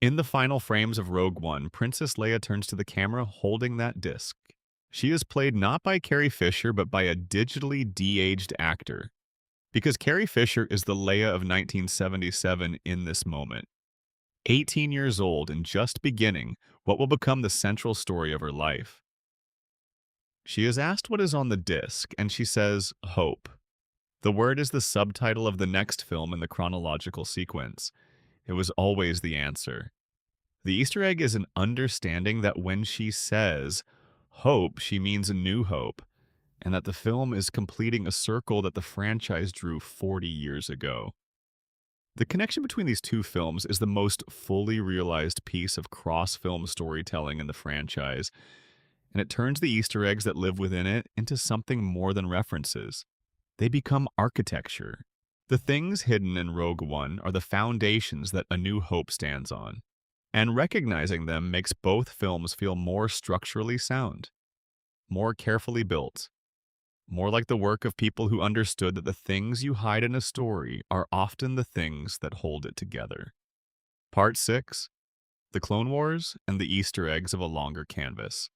Speaker 1: In the final frames of Rogue One, Princess Leia turns to the camera holding that disc. She is played not by Carrie Fisher, but by a digitally de-aged actor. Because Carrie Fisher is the Leia of 1977 in this moment. 18 years old and just beginning what will become the central story of her life. She is asked what is on the disc, and she says, "Hope." The word is the subtitle of the next film in the chronological sequence. It was always the answer. The Easter egg is an understanding that when she says hope, she means a new hope, and that the film is completing a circle that the franchise drew 40 years ago. The connection between these two films is the most fully realized piece of cross-film storytelling in the franchise, and it turns the Easter eggs that live within it into something more than references. They become architecture. The things hidden in Rogue One are the foundations that A New Hope stands on, and recognizing them makes both films feel more structurally sound, more carefully built, more like the work of people who understood that the things you hide in a story are often the things that hold it together. Part 6. The Clone Wars and the Easter Eggs of a Longer Canvas.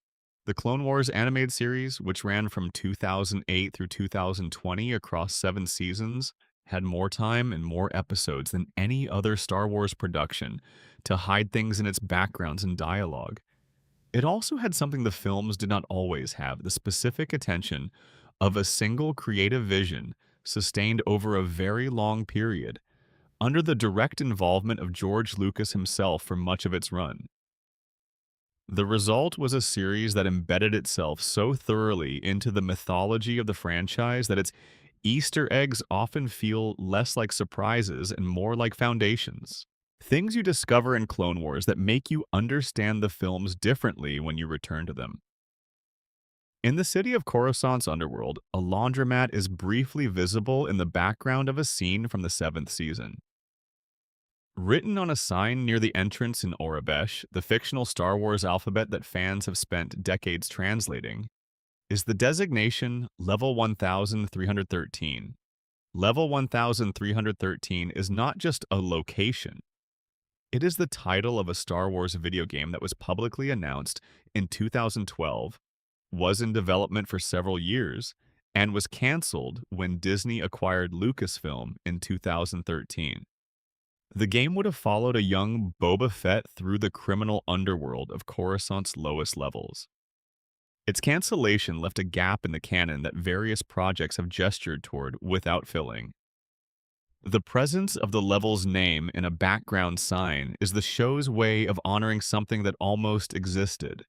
Speaker 1: The Clone Wars animated series, which ran from 2008 through 2020 across 7 seasons, had more time and more episodes than any other Star Wars production to hide things in its backgrounds and dialogue. It also had something the films did not always have, the specific attention of a single creative vision sustained over a very long period, under the direct involvement of George Lucas himself for much of its run. The result was a series that embedded itself so thoroughly into the mythology of the franchise that its Easter eggs often feel less like surprises and more like foundations. Things you discover in Clone Wars that make you understand the films differently when you return to them. In the city of Coruscant's underworld, a laundromat is briefly visible in the background of a scene from the 7th season. Written on a sign near the entrance in Orabesh, the fictional Star Wars alphabet that fans have spent decades translating, is the designation Level 1313. Level 1313 is not just a location. It is the title of a Star Wars video game that was publicly announced in 2012, was in development for several years, and was canceled when Disney acquired Lucasfilm in 2013. The game would have followed a young Boba Fett through the criminal underworld of Coruscant's lowest levels. Its cancellation left a gap in the canon that various projects have gestured toward without filling. The presence of the level's name in a background sign is the show's way of honoring something that almost existed.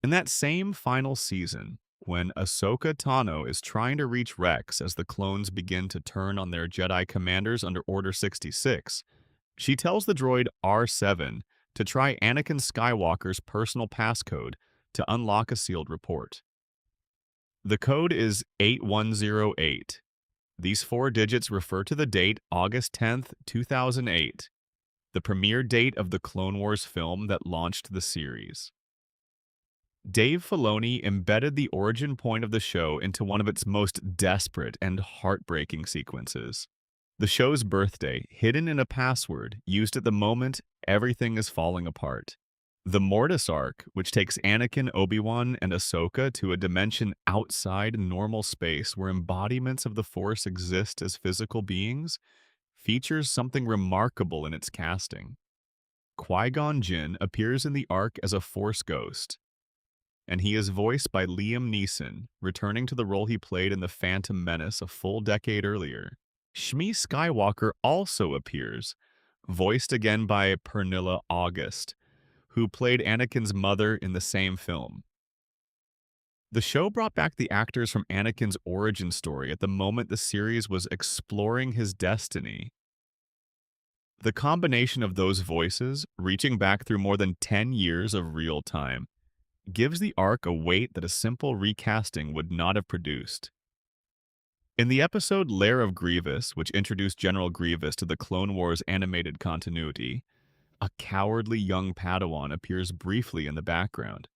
Speaker 1: In that same final season, when Ahsoka Tano is trying to reach Rex as the clones begin to turn on their Jedi commanders under Order 66, she tells the droid R7 to try Anakin Skywalker's personal passcode to unlock a sealed report. The code is 8108. These 4 digits refer to the date August 10th, 2008, the premiere date of the Clone Wars film that launched the series. Dave Filoni embedded the origin point of the show into one of its most desperate and heartbreaking sequences. The show's birthday, hidden in a password used at the moment everything is falling apart. The Mortis arc, which takes Anakin, Obi-Wan, and Ahsoka to a dimension outside normal space where embodiments of the Force exist as physical beings, features something remarkable in its casting. Qui-Gon Jinn appears in the arc as a Force ghost, and he is voiced by Liam Neeson, returning to the role he played in The Phantom Menace a full decade earlier. Shmi Skywalker also appears, voiced again by Pernilla August, who played Anakin's mother in the same film. The show brought back the actors from Anakin's origin story at the moment the series was exploring his destiny. The combination of those voices, reaching back through more than 10 years of real time, gives the arc a weight that a simple recasting would not have produced. In the episode Lair of Grievous, which introduced General Grievous to the Clone Wars animated continuity, a cowardly young Padawan appears briefly in the background.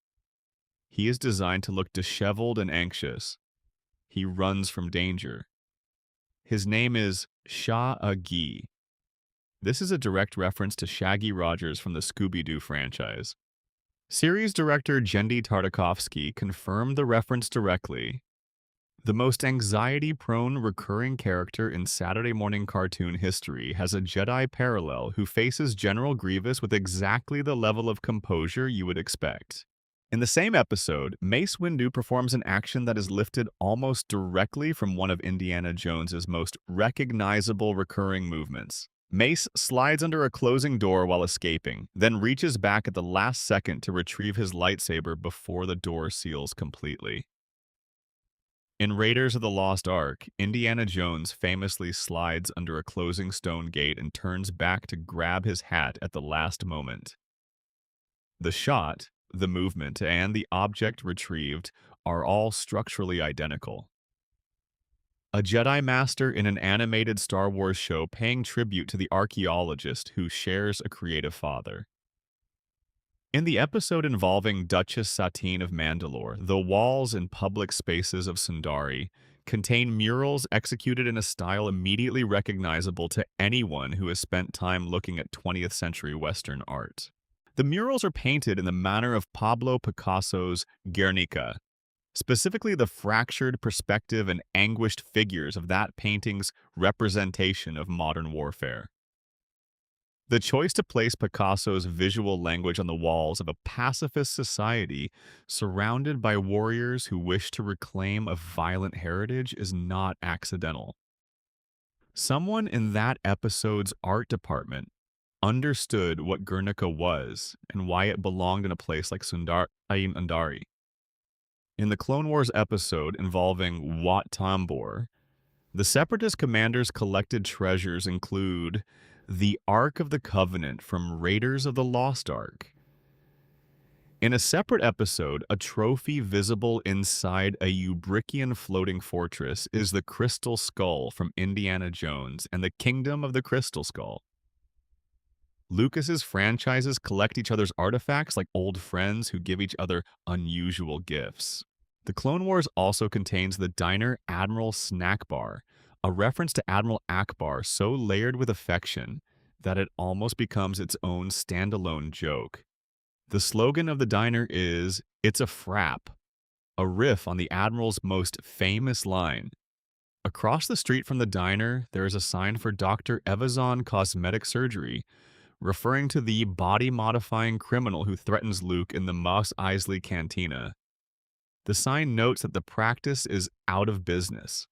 Speaker 1: He is designed to look disheveled and anxious. He runs from danger. His name is Shah-Agi. This is a direct reference to Shaggy Rogers from the Scooby-Doo franchise. Series director Genndy Tartakovsky confirmed the reference directly. The most anxiety-prone recurring character in Saturday morning cartoon history has a Jedi parallel who faces General Grievous with exactly the level of composure you would expect. In the same episode, Mace Windu performs an action that is lifted almost directly from one of Indiana Jones's most recognizable recurring movements. Mace slides under a closing door while escaping, then reaches back at the last second to retrieve his lightsaber before the door seals completely. In Raiders of the Lost Ark, Indiana Jones famously slides under a closing stone gate and turns back to grab his hat at the last moment. The shot, the movement, and the object retrieved are all structurally identical. A Jedi Master in an animated Star Wars show paying tribute to the archaeologist who shares a creative father. In the episode involving Duchess Satine of Mandalore, the walls and public spaces of Sundari contain murals executed in a style immediately recognizable to anyone who has spent time looking at 20th century Western art. The murals are painted in the manner of Pablo Picasso's Guernica, specifically the fractured perspective and anguished figures of that painting's representation of modern warfare. The choice to place Picasso's visual language on the walls of a pacifist society surrounded by warriors who wish to reclaim a violent heritage is not accidental. Someone in that episode's art department understood what Guernica was and why it belonged in a place like Sundari. In the Clone Wars episode involving Wat Tambor, the Separatist commander's collected treasures include the Ark of the Covenant from Raiders of the Lost Ark. In a separate episode, a trophy visible inside a Ubrikian floating fortress is the Crystal Skull from Indiana Jones and the Kingdom of the Crystal Skull. Lucas's franchises collect each other's artifacts like old friends who give each other unusual gifts. The Clone Wars also contains the Diner Admiral Snack Bar, a reference to Admiral Akbar so layered with affection that it almost becomes its own standalone joke. The slogan of the diner is, "It's a frap," a riff on the Admiral's most famous line. Across the street from the diner, there is a sign for Dr. Evazan Cosmetic Surgery, referring to the body-modifying criminal who threatens Luke in the Mos Eisley Cantina. The sign notes that the practice is out of business.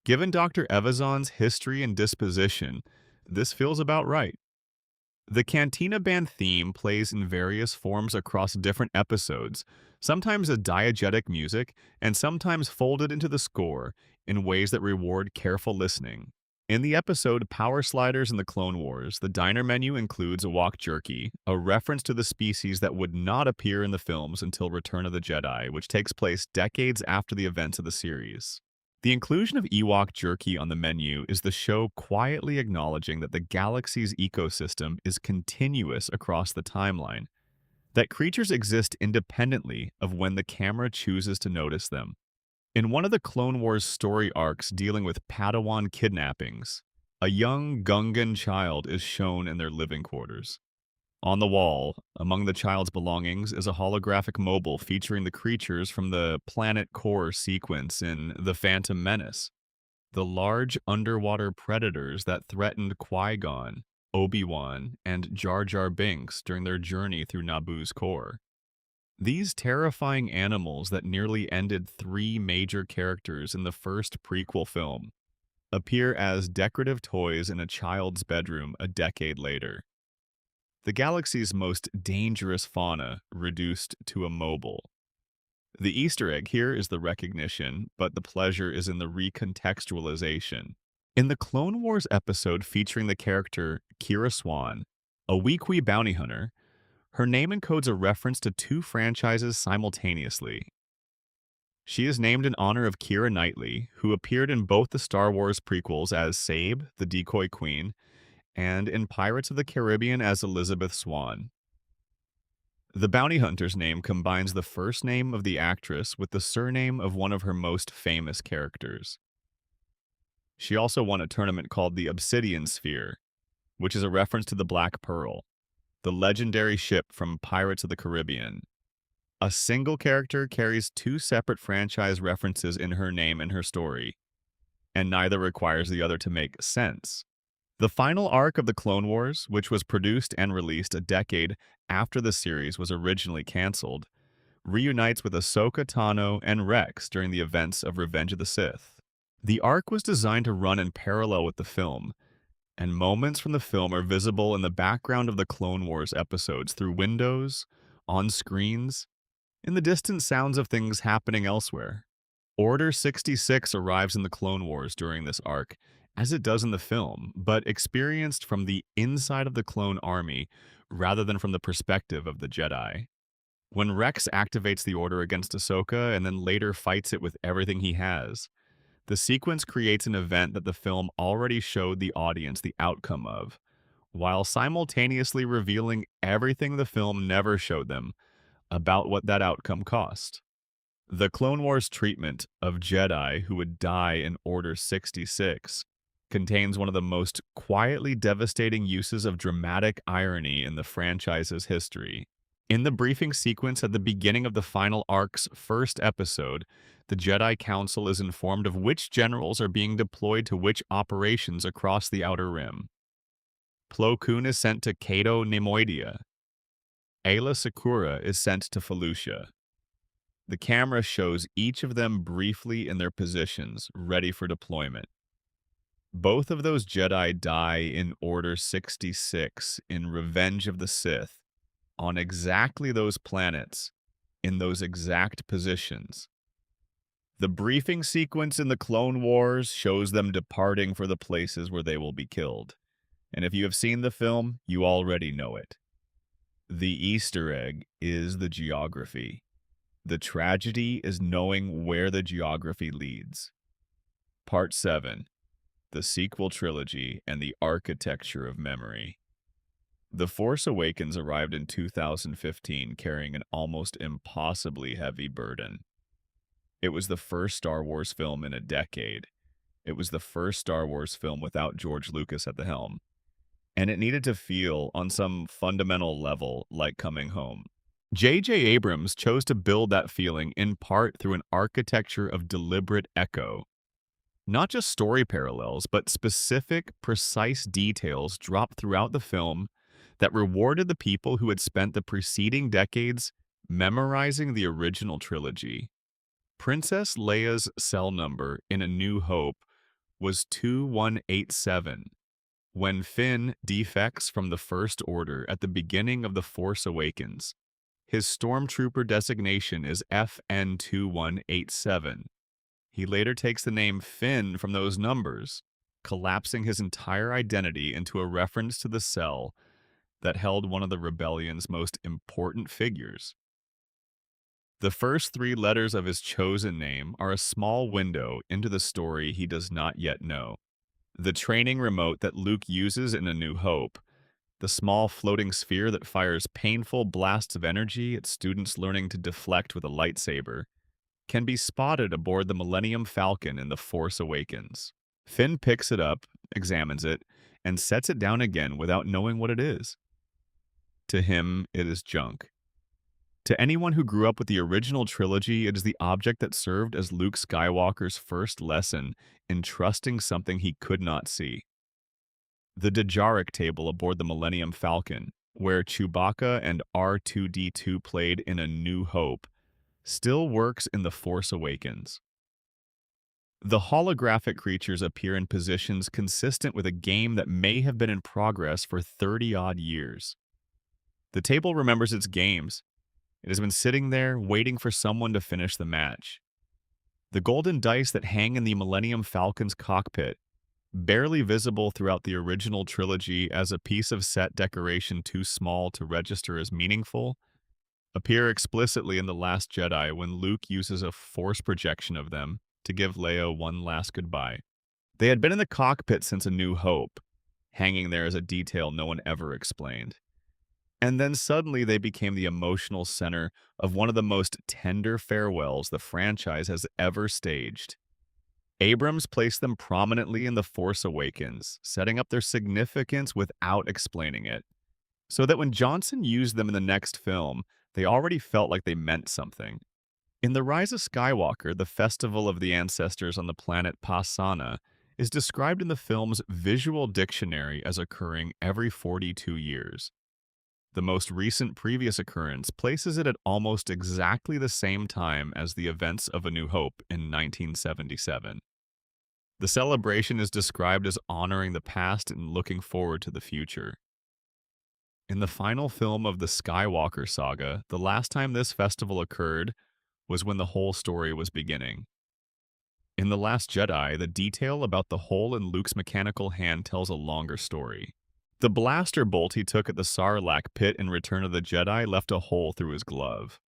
Speaker 1: Given Dr. Evazan's history and disposition, this feels about right. The Cantina Band theme plays in various forms across different episodes, sometimes as diegetic music and sometimes folded into the score in ways that reward careful listening. In the episode Power Sliders in the Clone Wars, the diner menu includes a wok jerky, a reference to the species that would not appear in the films until Return of the Jedi, which takes place decades after the events of the series. The inclusion of Ewok jerky on the menu is the show quietly acknowledging that the galaxy's ecosystem is continuous across the timeline, that creatures exist independently of when the camera chooses to notice them. In one of the Clone Wars story arcs dealing with Padawan kidnappings, a young Gungan child is shown in their living quarters. On the wall, among the child's belongings, is a holographic mobile featuring the creatures from the Planet Core sequence in The Phantom Menace, the large underwater predators that threatened Qui-Gon, Obi-Wan, and Jar Jar Binks during their journey through Naboo's core. These terrifying animals that nearly ended three major characters in the first prequel film appear as decorative toys in a child's bedroom a decade later. The galaxy's most dangerous fauna reduced to a mobile. The Easter egg here is the recognition, but the pleasure is in the recontextualization. In the Clone Wars episode featuring the character Kira Swan, a Weequay bounty hunter, her name encodes a reference to two franchises simultaneously. She is named in honor of Keira Knightley, who appeared in both the Star Wars prequels as Sabe, the decoy queen, and in Pirates of the Caribbean as Elizabeth Swan. The bounty hunter's name combines the first name of the actress with the surname of one of her most famous characters. She also won a tournament called the Obsidian Sphere, which is a reference to the Black Pearl, the legendary ship from Pirates of the Caribbean. A single character carries two separate franchise references in her name and her story, and neither requires the other to make sense. The final arc of the Clone Wars, which was produced and released a decade after the series was originally canceled, reunites with Ahsoka Tano and Rex during the events of Revenge of the Sith. The arc was designed to run in parallel with the film, and moments from the film are visible in the background of the Clone Wars episodes through windows, on screens, in the distant sounds of things happening elsewhere. Order 66 arrives in the Clone Wars during this arc, as it does in the film, but experienced from the inside of the clone army rather than from the perspective of the Jedi. When Rex activates the Order against Ahsoka and then later fights it with everything he has, the sequence creates an event that the film already showed the audience the outcome of, while simultaneously revealing everything the film never showed them about what that outcome cost. The Clone Wars treatment of Jedi who would die in Order 66 contains one of the most quietly devastating uses of dramatic irony in the franchise's history. In the briefing sequence at the beginning of the final arc's first episode, the Jedi Council is informed of which generals are being deployed to which operations across the Outer Rim. Plo Koon is sent to Cato Nemoidia. Ayla Secura is sent to Felucia. The camera shows each of them briefly in their positions, ready for deployment. Both of those Jedi die in Order 66 in Revenge of the Sith, on exactly those planets, in those exact positions. The briefing sequence in the Clone Wars shows them departing for the places where they will be killed. And if you have seen the film, you already know it. The Easter egg is the geography. The tragedy is knowing where the geography leads. Part 7. The sequel trilogy and the architecture of memory. The Force Awakens arrived in 2015 carrying an almost impossibly heavy burden. It was the first Star Wars film in a decade. It was the first Star Wars film without George Lucas at the helm. And it needed to feel, on some fundamental level, like coming home. J.J. Abrams chose to build that feeling in part through an architecture of deliberate echo. Not just story parallels, but specific, precise details dropped throughout the film that rewarded the people who had spent the preceding decades memorizing the original trilogy. Princess Leia's cell number in A New Hope was 2187. When Finn defects from the First Order at the beginning of The Force Awakens, his stormtrooper designation is FN2187. He later takes the name Finn from those numbers, collapsing his entire identity into a reference to the cell that held one of the rebellion's most important figures. The first three letters of his chosen name are a small window into the story he does not yet know. The training remote that Luke uses in A New Hope, the small floating sphere that fires painful blasts of energy at students learning to deflect with a lightsaber, can be spotted aboard the Millennium Falcon in The Force Awakens. Finn picks it up, examines it, and sets it down again without knowing what it is. To him, it is junk. To anyone who grew up with the original trilogy, it is the object that served as Luke Skywalker's first lesson in trusting something he could not see. The Dejaric table aboard the Millennium Falcon, where Chewbacca and R2-D2 played in A New Hope, still works in The Force Awakens. The holographic creatures appear in positions consistent with a game that may have been in progress for 30-odd years. The table remembers its games. It has been sitting there, waiting for someone to finish the match. The golden dice that hang in the Millennium Falcon's cockpit, barely visible throughout the original trilogy as a piece of set decoration too small to register as meaningful, appear explicitly in The Last Jedi when Luke uses a force projection of them to give Leia one last goodbye. They had been in the cockpit since A New Hope, hanging there as a detail no one ever explained. And then suddenly they became the emotional center of one of the most tender farewells the franchise has ever staged. Abrams placed them prominently in The Force Awakens, setting up their significance without explaining it, so that when Johnson used them in the next film, they already felt like they meant something. In The Rise of Skywalker, the festival of the ancestors on the planet Pasana is described in the film's visual dictionary as occurring every 42 years. The most recent previous occurrence places it at almost exactly the same time as the events of A New Hope in 1977. The celebration is described as honoring the past and looking forward to the future. In the final film of the Skywalker saga, the last time this festival occurred was when the whole story was beginning. In The Last Jedi, the detail about the hole in Luke's mechanical hand tells a longer story. The blaster bolt he took at the Sarlacc pit in Return of the Jedi left a hole through his glove.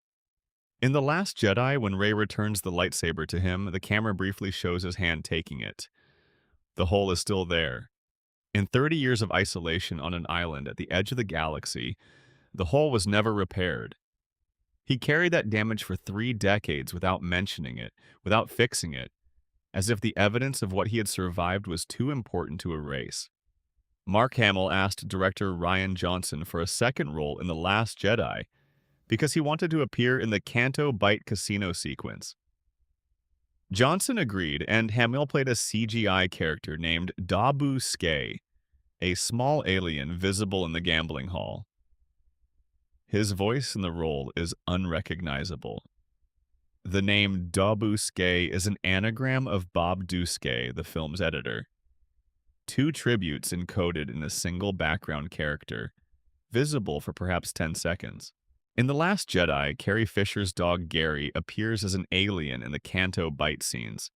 Speaker 1: In The Last Jedi, when Rey returns the lightsaber to him, the camera briefly shows his hand taking it. The hole is still there. In 30 years of isolation on an island at the edge of the galaxy, the hole was never repaired. He carried that damage for 3 decades without mentioning it, without fixing it, as if the evidence of what he had survived was too important to erase. Mark Hamill asked director Rian Johnson for a second role in The Last Jedi because he wanted to appear in the Canto Bight casino sequence. Johnson agreed, and Hamill played a CGI character named Dabu Skay, a small alien visible in the gambling hall. His voice in the role is unrecognizable. The name Dabu Skay is an anagram of Bob Dusquet, the film's editor. 2 tributes encoded in a single background character, visible for perhaps 10 seconds. In The Last Jedi, Carrie Fisher's dog Gary appears as an alien in the Canto Bight scenes.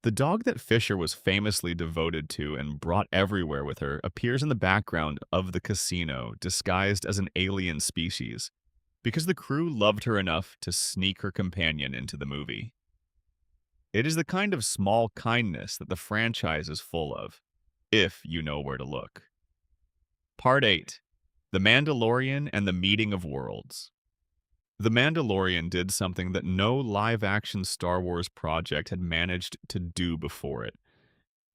Speaker 1: The dog that Fisher was famously devoted to and brought everywhere with her appears in the background of the casino, disguised as an alien species, because the crew loved her enough to sneak her companion into the movie. It is the kind of small kindness that the franchise is full of, if you know where to look. Part 8. The Mandalorian and the Meeting of Worlds. The Mandalorian did something that no live-action Star Wars project had managed to do before it.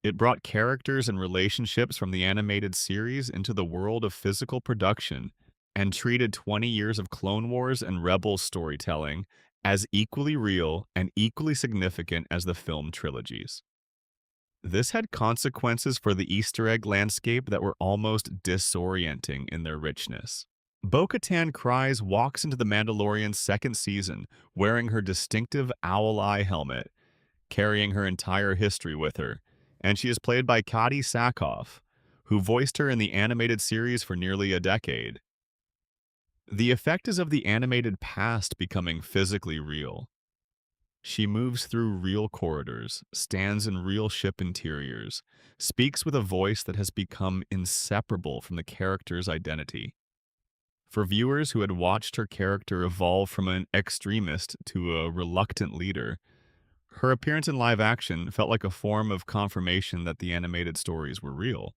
Speaker 1: It brought characters and relationships from the animated series into the world of physical production and treated 20 years of Clone Wars and Rebels storytelling as equally real and equally significant as the film trilogies. This had consequences for the Easter egg landscape that were almost disorienting in their richness. Bo-Katan Kryze walks into The Mandalorian's second season wearing her distinctive owl eye helmet, carrying her entire history with her, and she is played by Kati Sackhoff, who voiced her in the animated series for nearly a decade. The effect is of the animated past becoming physically real. She moves through real corridors, stands in real ship interiors, speaks with a voice that has become inseparable from the character's identity. For viewers who had watched her character evolve from an extremist to a reluctant leader, her appearance in live action felt like a form of confirmation that the animated stories were real.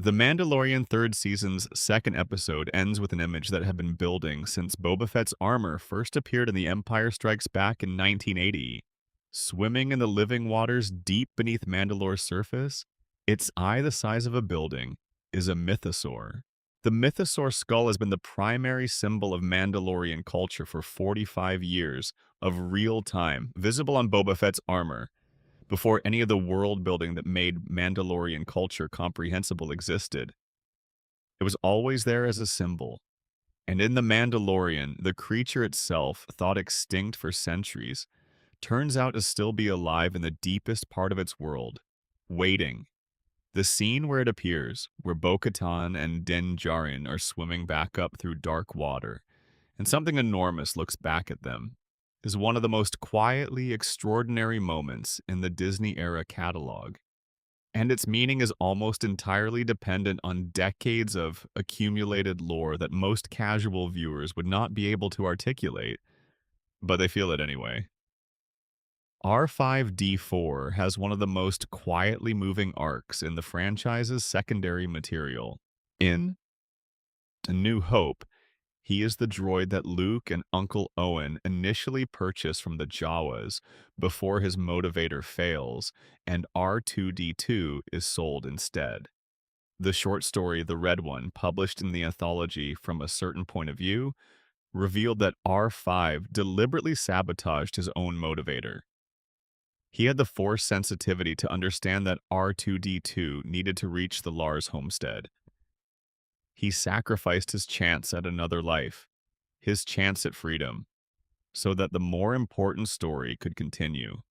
Speaker 1: The Mandalorian third season's second episode ends with an image that had been building since Boba Fett's armor first appeared in The Empire Strikes Back in 1980. Swimming in the living waters deep beneath Mandalore's surface, its eye the size of a building, is a mythosaur, The mythosaur skull has been the primary symbol of Mandalorian culture for 45 years of real time, visible on Boba Fett's armor, before any of the world building that made Mandalorian culture comprehensible existed. It was always there as a symbol. And in The Mandalorian, the creature itself, thought extinct for centuries, turns out to still be alive in the deepest part of its world, waiting. The scene where it appears, where Bo-Katan and Din Djarin are swimming back up through dark water, and something enormous looks back at them, is one of the most quietly extraordinary moments in the Disney-era catalog. And its meaning is almost entirely dependent on decades of accumulated lore that most casual viewers would not be able to articulate, but they feel it anyway. R5-D4 has one of the most quietly moving arcs in the franchise's secondary material. In A New Hope, he is the droid that Luke and Uncle Owen initially purchase from the Jawas before his motivator fails, and R2-D2 is sold instead. The short story The Red One, published in the anthology From a Certain Point of View, revealed that R5 deliberately sabotaged his own motivator. He had the Force sensitivity to understand that R2-D2 needed to reach the Lars homestead. He sacrificed his chance at another life, his chance at freedom, so that the more important story could continue.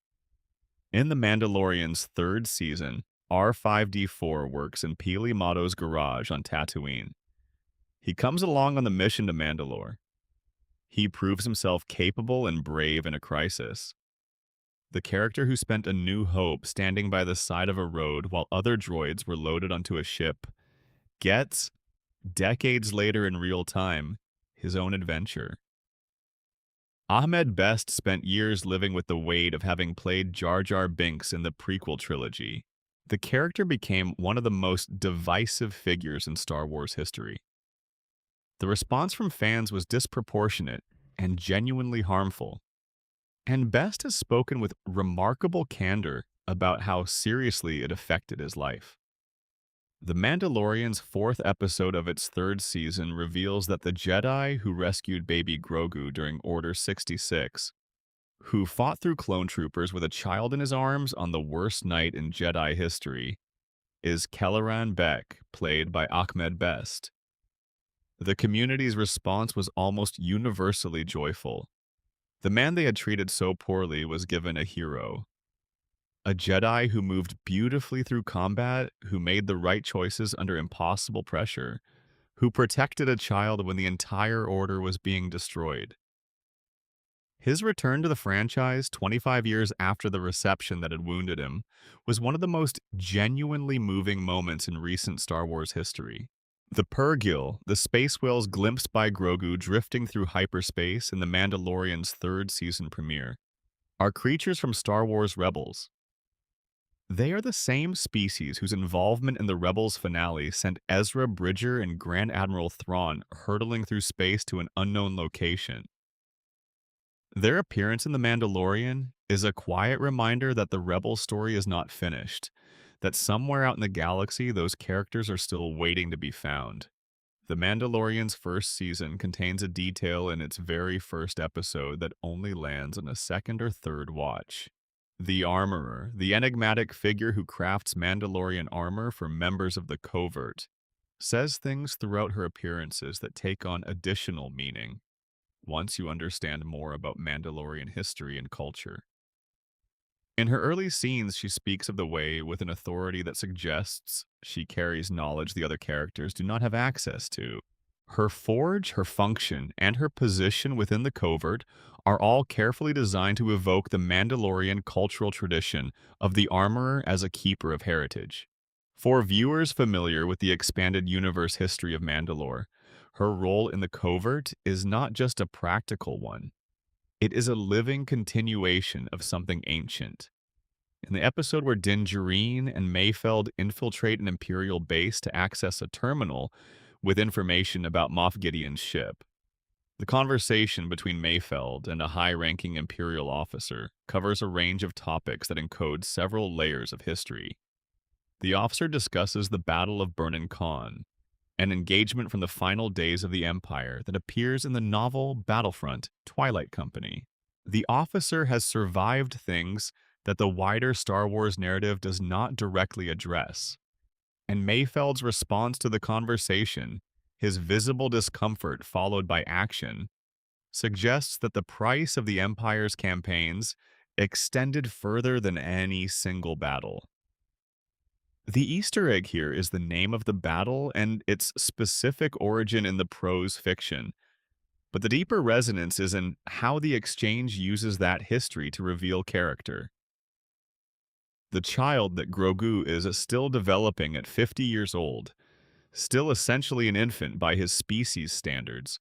Speaker 1: In The Mandalorian's third season, R5-D4 works in Peli Motto's garage on Tatooine. He comes along on the mission to Mandalore. He proves himself capable and brave in a crisis. The character who spent A New Hope standing by the side of a road while other droids were loaded onto a ship gets, decades later in real time, his own adventure. Ahmed Best spent years living with the weight of having played Jar Jar Binks in the prequel trilogy. The character became one of the most divisive figures in Star Wars history. The response from fans was disproportionate and genuinely harmful. And Best has spoken with remarkable candor about how seriously it affected his life. The Mandalorian's fourth episode of its third season reveals that the Jedi who rescued baby Grogu during Order 66, who fought through clone troopers with a child in his arms on the worst night in Jedi history, is Kelleran Beck, played by Ahmed Best. The community's response was almost universally joyful. The man they had treated so poorly was given a hero. A Jedi who moved beautifully through combat, who made the right choices under impossible pressure, who protected a child when the entire order was being destroyed. His return to the franchise 25 years after the reception that had wounded him was one of the most genuinely moving moments in recent Star Wars history. The Purrgil, the space whales glimpsed by Grogu drifting through hyperspace in The Mandalorian's third season premiere, are creatures from Star Wars Rebels. They are the same species whose involvement in the Rebels finale sent Ezra Bridger and Grand Admiral Thrawn hurtling through space to an unknown location. Their appearance in The Mandalorian is a quiet reminder that the Rebel story is not finished, that somewhere out in the galaxy those characters are still waiting to be found. The Mandalorian's first season contains a detail in its very first episode that only lands on a second or third watch. The Armorer, the enigmatic figure who crafts Mandalorian armor for members of the Covert, says things throughout her appearances that take on additional meaning once you understand more about Mandalorian history and culture. In her early scenes, she speaks of the way with an authority that suggests she carries knowledge the other characters do not have access to. Her forge, her function, and her position within the Covert are all carefully designed to evoke the Mandalorian cultural tradition of the Armorer as a keeper of heritage. For viewers familiar with the expanded universe history of Mandalore, her role in the Covert is not just a practical one. It is a living continuation of something ancient. In the episode where Din Djarin and Mayfeld infiltrate an Imperial base to access a terminal with information about Moff Gideon's ship, the conversation between Mayfeld and a high-ranking Imperial officer covers a range of topics that encode several layers of history. The officer discusses the Battle of Burnin Khan, an engagement from the final days of the Empire that appears in the novel Battlefront: Twilight Company. The officer has survived things that the wider Star Wars narrative does not directly address, and Mayfeld's response to the conversation, his visible discomfort followed by action, suggests that the price of the Empire's campaigns extended further than any single battle. The Easter egg here is the name of the battle and its specific origin in the prose fiction, but the deeper resonance is in how the exchange uses that history to reveal character. The child that Grogu is still developing at 50 years old, still essentially an infant by his species standards,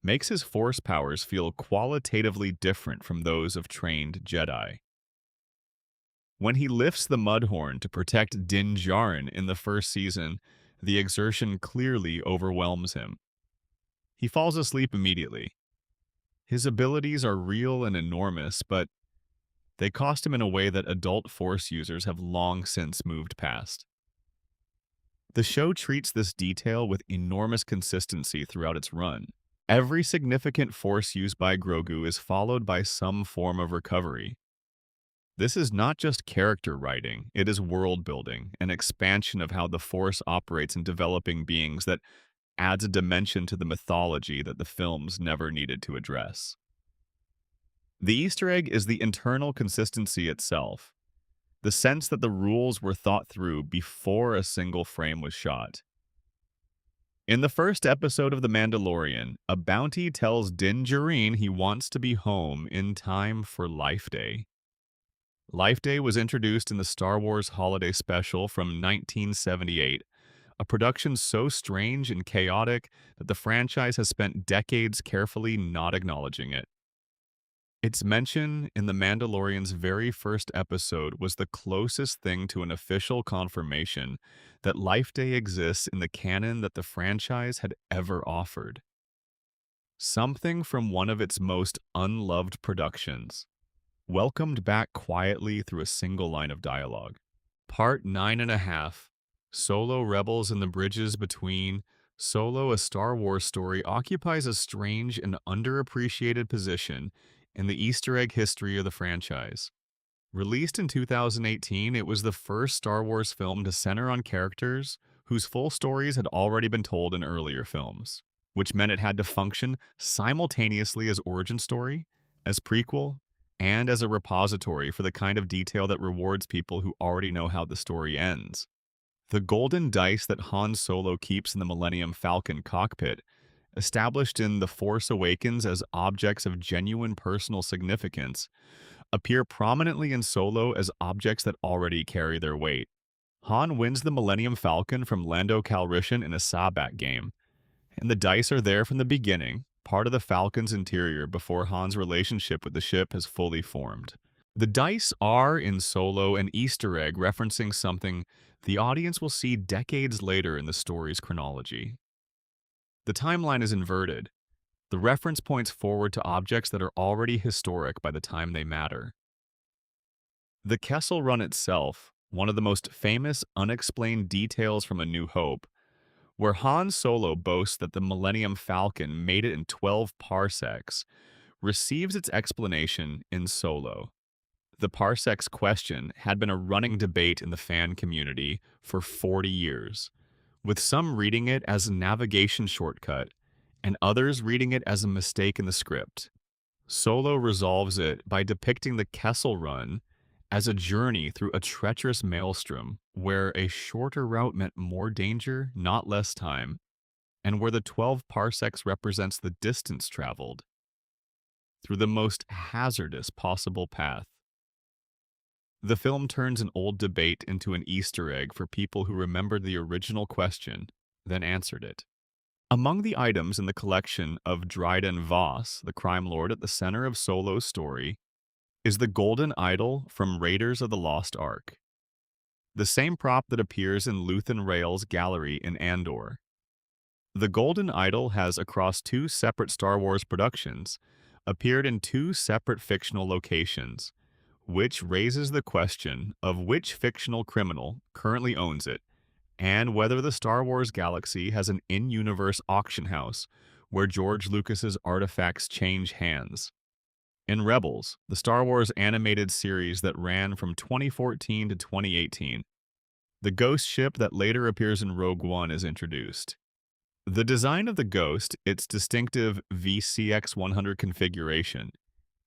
Speaker 1: makes his Force powers feel qualitatively different from those of trained Jedi. When he lifts the Mudhorn to protect Din Djarin in the first season, the exertion clearly overwhelms him. He falls asleep immediately. His abilities are real and enormous, but they cost him in a way that adult Force users have long since moved past. The show treats this detail with enormous consistency throughout its run. Every significant Force use by Grogu is followed by some form of recovery. This is not just character writing, it is world building, an expansion of how the Force operates in developing beings that adds a dimension to the mythology that the films never needed to address. The Easter egg is the internal consistency itself, the sense that the rules were thought through before a single frame was shot. In the first episode of The Mandalorian, a bounty tells Din Djarin he wants to be home in time for Life Day. Life Day was introduced in the Star Wars Holiday Special from 1978, a production so strange and chaotic that the franchise has spent decades carefully not acknowledging it. Its mention in The Mandalorian's very first episode was the closest thing to an official confirmation that Life Day exists in the canon that the franchise had ever offered. Something from one of its most unloved productions, welcomed back quietly through a single line of dialogue. Part 9.5, Solo Rebels and the Bridges Between, Solo: A Star Wars Story occupies a strange and underappreciated position in the Easter egg history of the franchise. Released in 2018, it was the first Star Wars film to center on characters whose full stories had already been told in earlier films, which meant it had to function simultaneously as origin story, as prequel, and as a repository for the kind of detail that rewards people who already know how the story ends. The golden dice that Han Solo keeps in the Millennium Falcon cockpit, established in The Force Awakens as objects of genuine personal significance, appear prominently in Solo as objects that already carry their weight. Han wins the Millennium Falcon from Lando Calrissian in a Sabacc game, and the dice are there from the beginning, part of the Falcon's interior before Han's relationship with the ship has fully formed. The dice are, in Solo, an Easter egg referencing something the audience will see decades later in the story's chronology. The timeline is inverted. The reference points forward to objects that are already historic by the time they matter. The Kessel Run itself, one of the most famous unexplained details from A New Hope, where Han Solo boasts that the Millennium Falcon made it in 12 parsecs, receives its explanation in Solo. The parsecs question had been a running debate in the fan community for 40 years, with some reading it as a navigation shortcut and others reading it as a mistake in the script. Solo resolves it by depicting the Kessel Run as a journey through a treacherous maelstrom where a shorter route meant more danger, not less time, and where the 12 parsecs represents the distance traveled through the most hazardous possible path. The film turns an old debate into an Easter egg for people who remembered the original question, then answered it. Among the items in the collection of Dryden Voss, the crime lord at the center of Solo's story, is the golden idol from Raiders of the Lost Ark, the same prop that appears in Luthen Rael's gallery in Andor. The golden idol has, across two separate Star Wars productions, appeared in two separate fictional locations, which raises the question of which fictional criminal currently owns it and whether the Star Wars galaxy has an in-universe auction house where George Lucas's artifacts change hands. In Rebels, the Star Wars animated series that ran from 2014 to 2018, the Ghost ship that later appears in Rogue One is introduced. The design of the Ghost, its distinctive VCX-100 configuration,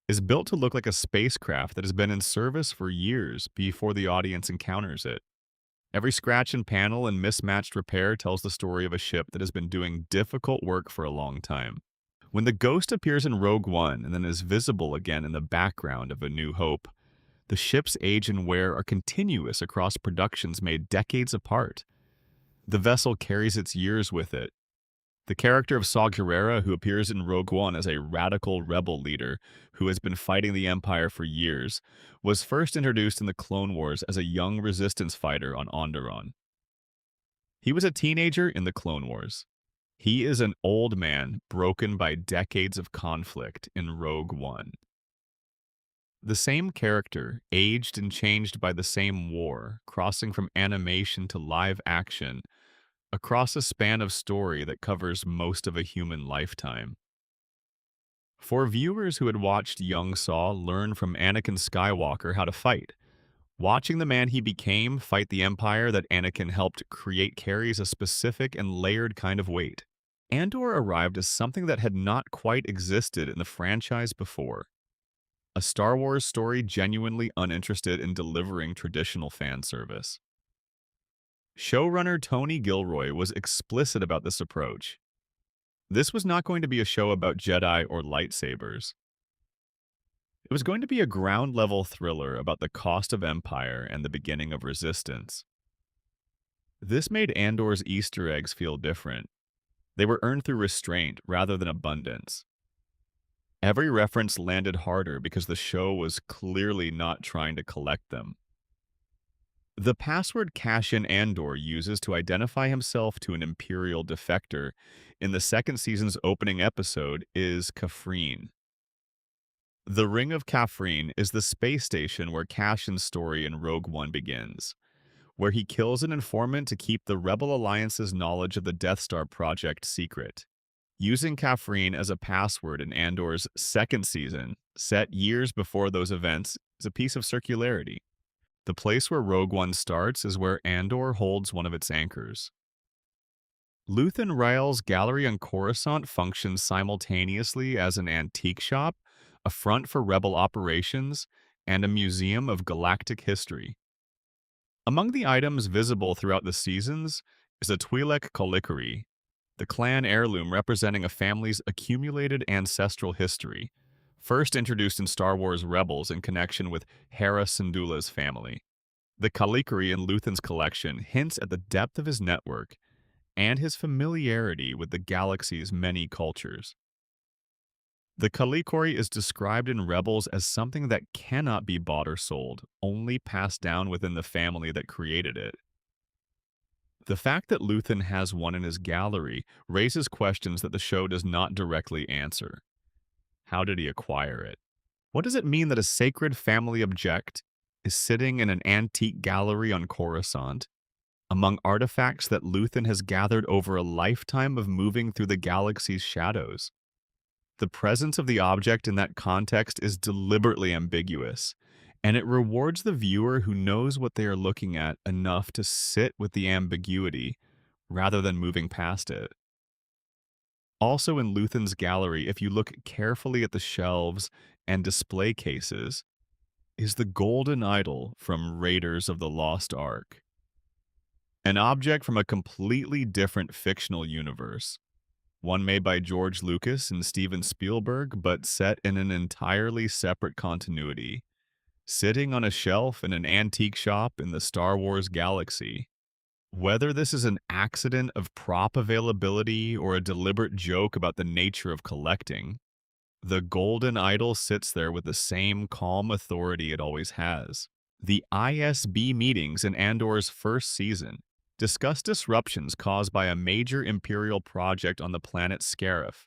Speaker 1: is built to look like a spacecraft that has been in service for years before the audience encounters it. Every scratch and panel and mismatched repair tells the story of a ship that has been doing difficult work for a long time. When the Ghost appears in Rogue One and then is visible again in the background of A New Hope, the ship's age and wear are continuous across productions made decades apart. The vessel carries its years with it. The character of Saw Gerrera, who appears in Rogue One as a radical rebel leader who has been fighting the Empire for years, was first introduced in the Clone Wars as a young resistance fighter on Onderon. He was a teenager in the Clone Wars. He is an old man broken by decades of conflict in Rogue One. The same character, aged and changed by the same war, crossing from animation to live action, across a span of story that covers most of a human lifetime. For viewers who had watched young Saw learn from Anakin Skywalker how to fight, watching the man he became fight the Empire that Anakin helped create carries a specific and layered kind of weight. Andor arrived as something that had not quite existed in the franchise before. A Star Wars story genuinely uninterested in delivering traditional fan service. Showrunner Tony Gilroy was explicit about this approach. This was not going to be a show about Jedi or lightsabers. It was going to be a ground-level thriller about the cost of Empire and the beginning of Resistance. This made Andor's Easter eggs feel different. They were earned through restraint rather than abundance. Every reference landed harder because the show was clearly not trying to collect them. The password Cassian Andor uses to identify himself to an Imperial defector in the second season's opening episode is Kafrene. The Ring of Kafrene is the space station where Cassian's story in Rogue One begins, where he kills an informant to keep the Rebel Alliance's knowledge of the Death Star project secret. Using Kafrene as a password in Andor's second season, set years before those events, is a piece of circularity. The place where Rogue One starts is where Andor holds one of its anchors. Luthen Rael's gallery on Coruscant functions simultaneously as an antique shop, a front for Rebel operations, and a museum of galactic history. Among the items visible throughout the seasons is a Twi'lek Kalikori, the clan heirloom representing a family's accumulated ancestral history, first introduced in Star Wars Rebels in connection with Hera Syndulla's family. The Kalikori in Luthen's collection hints at the depth of his network and his familiarity with the galaxy's many cultures. The Kalikori is described in Rebels as something that cannot be bought or sold, only passed down within the family that created it. The fact that Luthen has one in his gallery raises questions that the show does not directly answer. How did he acquire it? What does it mean that a sacred family object is sitting in an antique gallery on Coruscant, among artifacts that Luthen has gathered over a lifetime of moving through the galaxy's shadows? The presence of the object in that context is deliberately ambiguous, and it rewards the viewer who knows what they are looking at enough to sit with the ambiguity rather than moving past it. Also in Luthen's gallery, if you look carefully at the shelves and display cases, is the golden idol from Raiders of the Lost Ark. An object from a completely different fictional universe, one made by George Lucas and Steven Spielberg, but set in an entirely separate continuity, sitting on a shelf in an antique shop in the Star Wars galaxy. Whether this is an accident of prop availability or a deliberate joke about the nature of collecting, the golden idol sits there with the same calm authority it always has. The ISB meetings in Andor's first season discuss disruptions caused by a major Imperial project on the planet Scarif.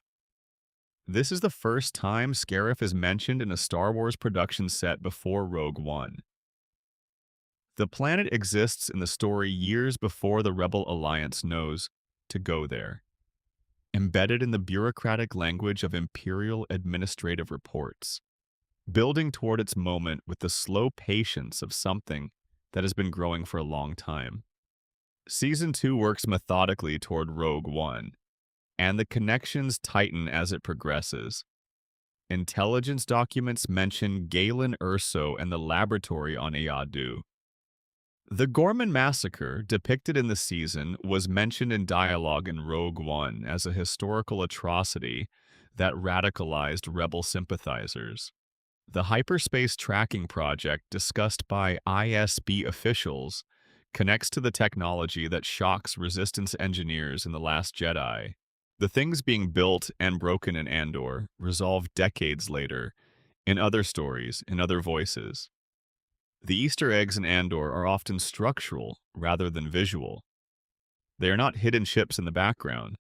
Speaker 1: This is the first time Scarif is mentioned in a Star Wars production set before Rogue One. The planet exists in the story years before the Rebel Alliance knows to go there, embedded in the bureaucratic language of Imperial administrative reports, building toward its moment with the slow patience of something that has been growing for a long time. Season 2 works methodically toward Rogue One, and the connections tighten as it progresses. Intelligence documents mention Galen Erso and the laboratory on Eadu. The Gorman massacre, depicted in the season, was mentioned in dialogue in Rogue One as a historical atrocity that radicalized rebel sympathizers. The hyperspace tracking project discussed by ISB officials connects to the technology that shocks Resistance engineers in The Last Jedi. The things being built and broken in Andor resolve decades later, in other stories, in other voices. The Easter eggs in Andor are often structural rather than visual. They are not hidden ships in the background.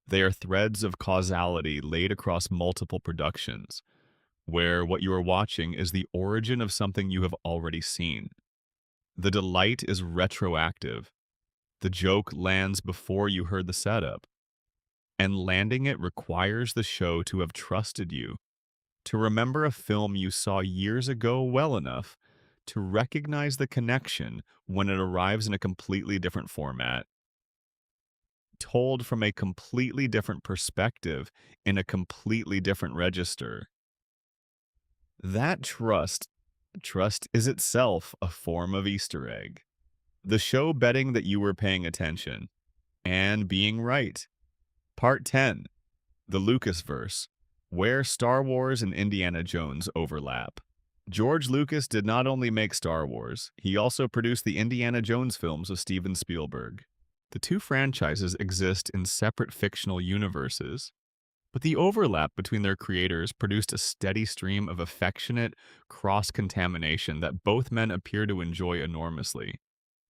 Speaker 1: They are threads of causality laid across multiple productions, where what you are watching is the origin of something you have already seen. The delight is retroactive. The joke lands before you heard the setup, and landing it requires the show to have trusted you, to remember a film you saw years ago well enough to recognize the connection when it arrives in a completely different format, told from a completely different perspective in a completely different register. That trust is itself a form of Easter egg. The show betting that you were paying attention and being right. Part 10, The Lucasverse, where Star Wars and Indiana Jones overlap. George Lucas did not only make Star Wars, he also produced the Indiana Jones films of Steven Spielberg. The two franchises exist in separate fictional universes, but the overlap between their creators produced a steady stream of affectionate cross-contamination that both men appear to enjoy enormously.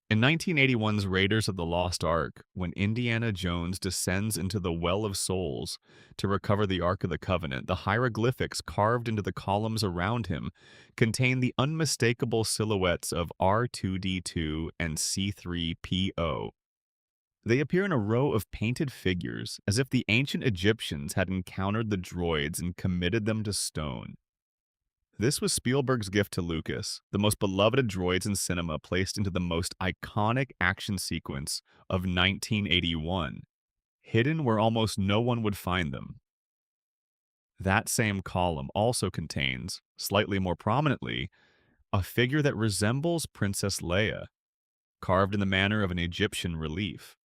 Speaker 1: In 1981's Raiders of the Lost Ark, when Indiana Jones descends into the Well of Souls to recover the Ark of the Covenant, the hieroglyphics carved into the columns around him contain the unmistakable silhouettes of R2D2 and C3PO. They appear in a row of painted figures, as if the ancient Egyptians had encountered the droids and committed them to stone. This was Spielberg's gift to Lucas, the most beloved droids in cinema placed into the most iconic action sequence of 1981, hidden where almost no one would find them. That same column also contains, slightly more prominently, a figure that resembles Princess Leia, carved in the manner of an Egyptian relief.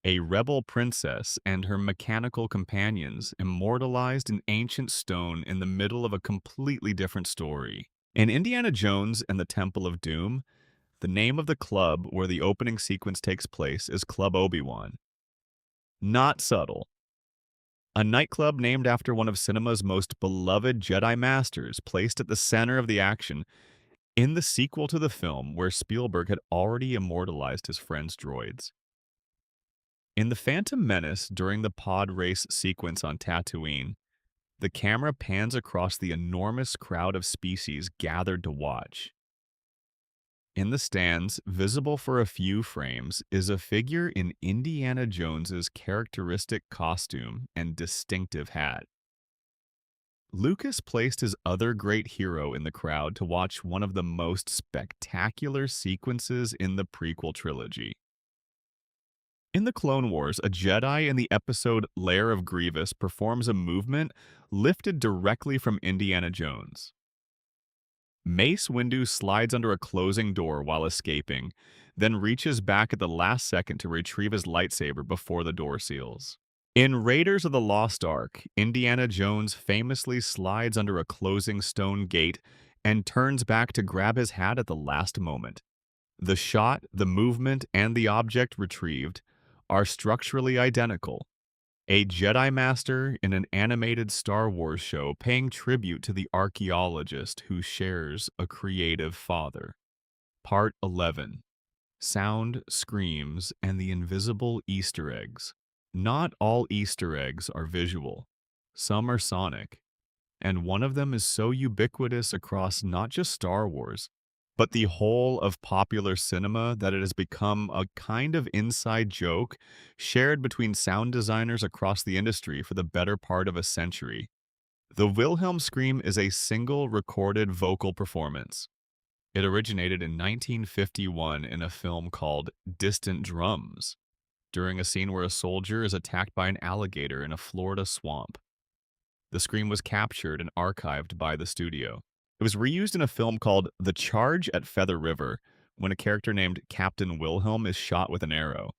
Speaker 1: A rebel princess and her mechanical companions immortalized in ancient stone in the middle of a completely different story. In Indiana Jones and the Temple of Doom, the name of the club where the opening sequence takes place is Club Obi-Wan. Not subtle. A nightclub named after one of cinema's most beloved Jedi Masters, placed at the center of the action in the sequel to the film where Spielberg had already immortalized his friend's droids. In The Phantom Menace, during the pod race sequence on Tatooine, the camera pans across the enormous crowd of species gathered to watch. In the stands, visible for a few frames, is a figure in Indiana Jones's characteristic costume and distinctive hat. Lucas placed his other great hero in the crowd to watch one of the most spectacular sequences in the prequel trilogy. In the Clone Wars, a Jedi in the episode Lair of Grievous performs a movement lifted directly from Indiana Jones. Mace Windu slides under a closing door while escaping, then reaches back at the last second to retrieve his lightsaber before the door seals. In Raiders of the Lost Ark, Indiana Jones famously slides under a closing stone gate and turns back to grab his hat at the last moment. The shot, the movement, and the object retrieved are structurally identical. A Jedi Master in an animated Star Wars show paying tribute to the archaeologist who shares a creative father. Part 11. Sound, Screams, and the Invisible Easter Eggs. Not all Easter eggs are visual. Some are sonic. And one of them is so ubiquitous across not just Star Wars, but the whole of popular cinema that it has become a kind of inside joke shared between sound designers across the industry for the better part of a century. The Wilhelm scream is a single recorded vocal performance. It originated in 1951 in a film called Distant Drums, during a scene where a soldier is attacked by an alligator in a Florida swamp. The scream was captured and archived by the studio. It was reused in a film called The Charge at Feather River, when a character named Captain Wilhelm is shot with an arrow.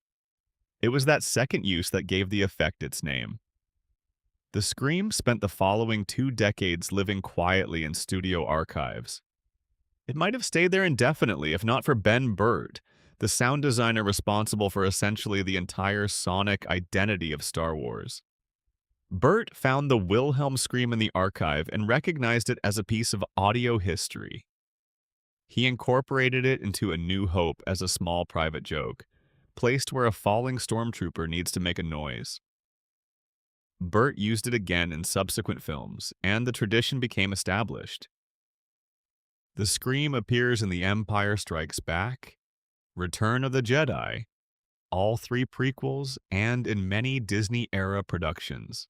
Speaker 1: It was that second use that gave the effect its name. The scream spent the following 2 decades living quietly in studio archives. It might have stayed there indefinitely if not for Ben Burtt, the sound designer responsible for essentially the entire sonic identity of Star Wars. Burt found the Wilhelm scream in the archive and recognized it as a piece of audio history. He incorporated it into A New Hope as a small private joke, placed where a falling stormtrooper needs to make a noise. Burt used it again in subsequent films, and the tradition became established. The scream appears in The Empire Strikes Back, Return of the Jedi, all 3 prequels, and in many Disney-era productions.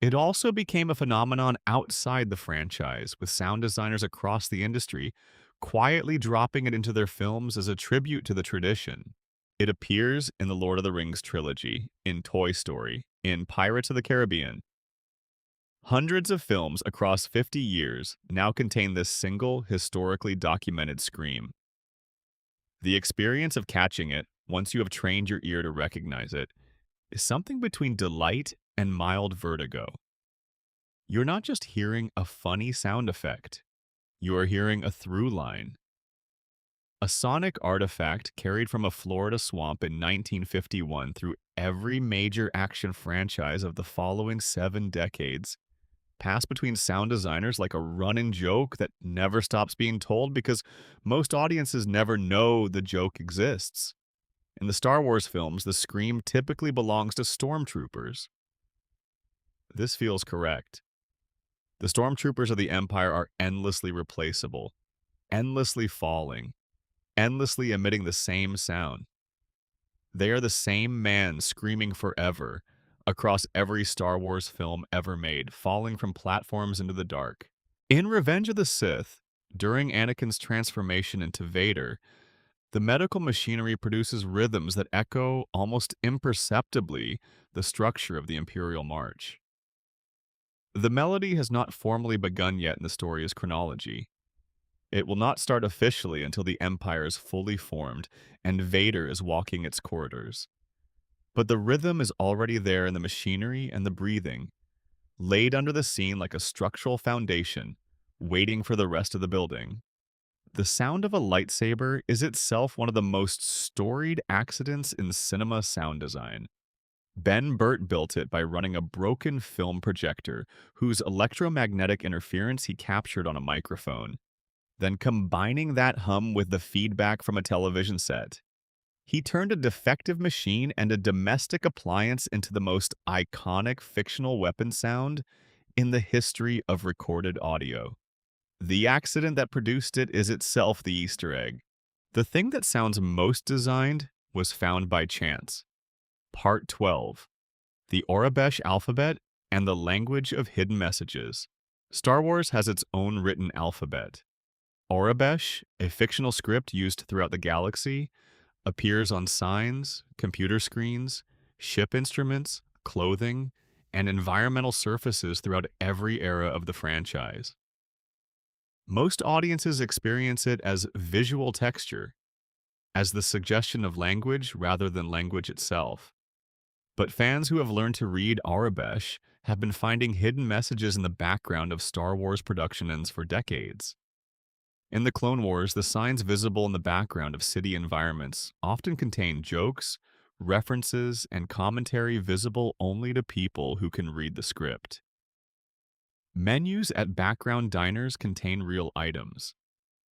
Speaker 1: It also became a phenomenon outside the franchise, with sound designers across the industry quietly dropping it into their films as a tribute to the tradition. It appears in the Lord of the Rings trilogy, in Toy Story, in Pirates of the Caribbean. Hundreds of films across 50 years now contain this single, historically documented scream. The experience of catching it, once you have trained your ear to recognize it, is something between delight and mild vertigo. You're not just hearing a funny sound effect, you are hearing a through line. A sonic artifact carried from a Florida swamp in 1951 through every major action franchise of the following 7 decades, passed between sound designers like a running joke that never stops being told because most audiences never know the joke exists. In the Star Wars films, the scream typically belongs to stormtroopers. This feels correct. The stormtroopers of the Empire are endlessly replaceable, endlessly falling, endlessly emitting the same sound. They are the same man screaming forever across every Star Wars film ever made, falling from platforms into the dark. In Revenge of the Sith, during Anakin's transformation into Vader, the medical machinery produces rhythms that echo almost imperceptibly the structure of the Imperial March. The melody has not formally begun yet in the story's chronology. It will not start officially until the Empire is fully formed and Vader is walking its corridors. But the rhythm is already there in the machinery and the breathing, laid under the scene like a structural foundation, waiting for the rest of the building. The sound of a lightsaber is itself one of the most storied accidents in cinema sound design. Ben Burtt built it by running a broken film projector whose electromagnetic interference he captured on a microphone, then combining that hum with the feedback from a television set. He turned a defective machine and a domestic appliance into the most iconic fictional weapon sound in the history of recorded audio. The accident that produced it is itself the Easter egg. The thing that sounds most designed was found by chance. Part 12. The Orabesh Alphabet and the Language of Hidden Messages. Star Wars has its own written alphabet. Orabesh, a fictional script used throughout the galaxy, appears on signs, computer screens, ship instruments, clothing, and environmental surfaces throughout every era of the franchise. Most audiences experience it as visual texture, as the suggestion of language rather than language itself. But fans who have learned to read Arabesh have been finding hidden messages in the background of Star Wars productions for decades. In the Clone Wars, the signs visible in the background of city environments often contain jokes, references, and commentary visible only to people who can read the script. Menus at background diners contain real items.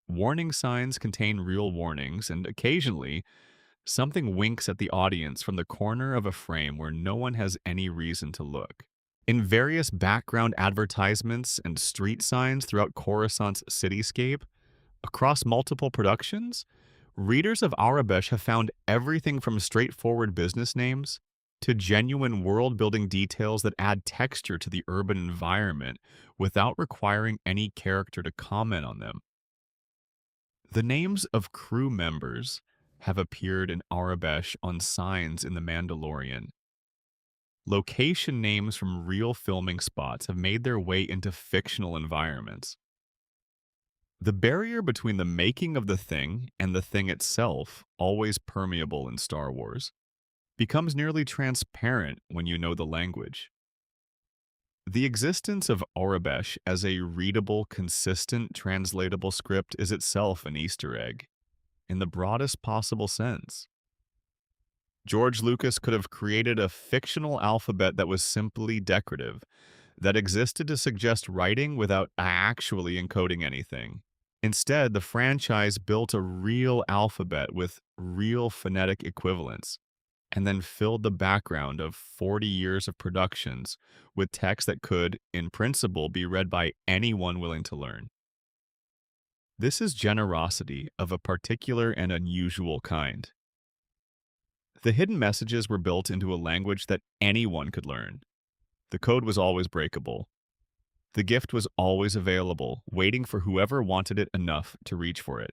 Speaker 1: Warning signs contain real warnings, and occasionally, something winks at the audience from the corner of a frame where no one has any reason to look. In various background advertisements and street signs throughout Coruscant's cityscape, Across multiple productions, readers of Arabesh have found everything from straightforward business names to genuine world-building details that add texture to the urban environment without requiring any character to comment on them. The names of crew members have appeared in Arabesh on signs in The Mandalorian. Location names from real filming spots have made their way into fictional environments. The barrier between the making of the thing and the thing itself, always permeable in Star Wars, becomes nearly transparent when you know the language. The existence of Aurebesh as a readable, consistent, translatable script is itself an Easter egg, in the broadest possible sense. George Lucas could have created a fictional alphabet that was simply decorative, that existed to suggest writing without actually encoding anything. Instead, the franchise built a real alphabet with real phonetic equivalents, and then filled the background of 40 years of productions with text that could, in principle, be read by anyone willing to learn. This is generosity of a particular and unusual kind. The hidden messages were built into a language that anyone could learn. The code was always breakable. The gift was always available, waiting for whoever wanted it enough to reach for it.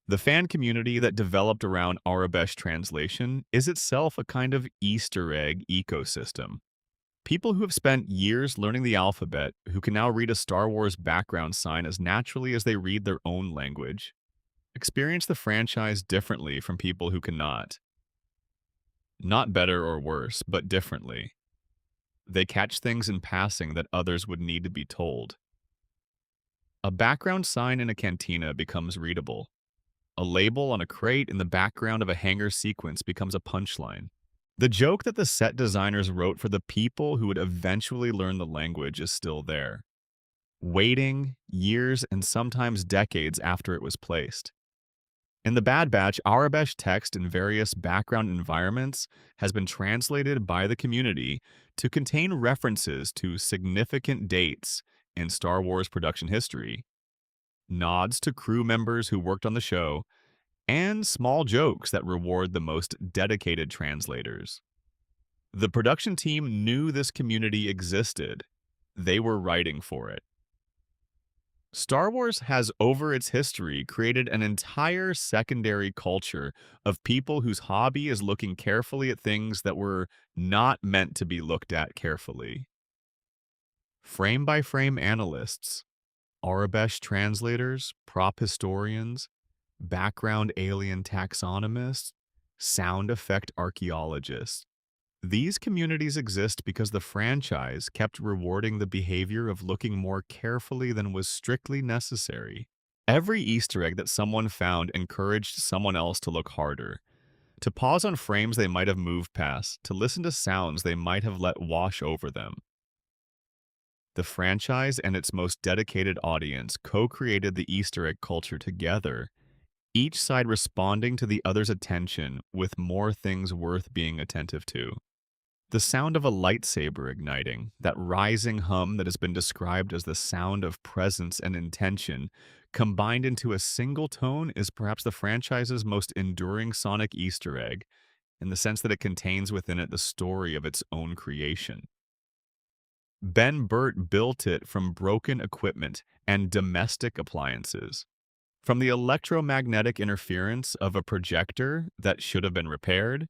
Speaker 1: The fan community that developed around Arabesh translation is itself a kind of Easter egg ecosystem. People who have spent years learning the alphabet, who can now read a Star Wars background sign as naturally as they read their own language, experience the franchise differently from people who cannot. Not better or worse, but differently. They catch things in passing that others would need to be told. A background sign in a cantina becomes readable. A label on a crate in the background of a hangar sequence becomes a punchline. The joke that the set designers wrote for the people who would eventually learn the language is still there, waiting years and sometimes decades after it was placed. In The Bad Batch, Arabesh text in various background environments has been translated by the community to contain references to significant dates in Star Wars production history, nods to crew members who worked on the show, and small jokes that reward the most dedicated translators. The production team knew this community existed. They were writing for it. Star Wars has, over its history, created an entire secondary culture of people whose hobby is looking carefully at things that were not meant to be looked at carefully. Frame-by-frame analysts, Arabesh translators, prop historians, background alien taxonomists, sound effect archaeologists. These communities exist because the franchise kept rewarding the behavior of looking more carefully than was strictly necessary. Every Easter egg that someone found encouraged someone else to look harder, to pause on frames they might have moved past, to listen to sounds they might have let wash over them. The franchise and its most dedicated audience co-created the Easter egg culture together, each side responding to the other's attention with more things worth being attentive to. The sound of a lightsaber igniting, that rising hum that has been described as the sound of presence and intention, combined into a single tone, is perhaps the franchise's most enduring sonic Easter egg, in the sense that it contains within it the story of its own creation. Ben Burt built it from broken equipment and domestic appliances, from the electromagnetic interference of a projector that should have been repaired,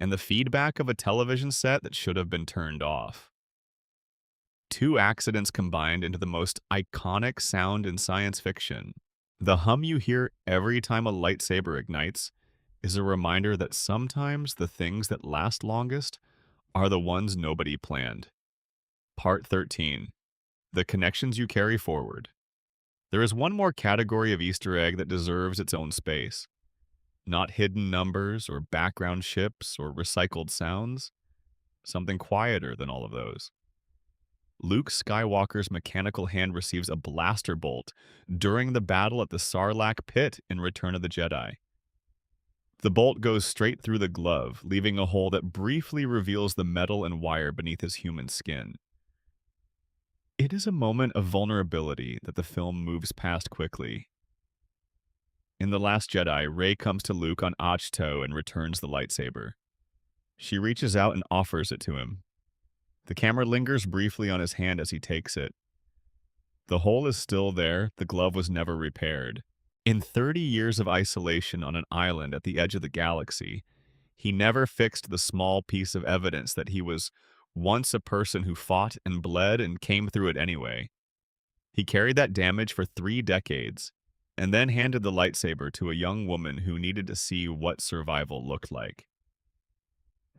Speaker 1: and the feedback of a television set that should have been turned off. Two accidents combined into the most iconic sound in science fiction. The hum you hear every time a lightsaber ignites is a reminder that sometimes the things that last longest are the ones nobody planned. Part 13. The connections you carry forward. There is one more category of Easter egg that deserves its own space. Not hidden numbers or background ships or recycled sounds. Something quieter than all of those. Luke Skywalker's mechanical hand receives a blaster bolt during the battle at the Sarlacc pit in Return of the Jedi. The bolt goes straight through the glove, leaving a hole that briefly reveals the metal and wire beneath his human skin. It It is a moment of vulnerability that the film moves past quickly. In The Last Jedi, Rey comes to Luke on Ahch-To and returns the lightsaber. She reaches out and offers it to him. The camera lingers briefly on his hand as he takes it. The hole is still there, the glove was never repaired. In 30 years of isolation on an island at the edge of the galaxy, he never fixed the small piece of evidence that he was once a person who fought and bled and came through it anyway. He carried that damage for 3 decades, and then handed the lightsaber to a young woman who needed to see what survival looked like.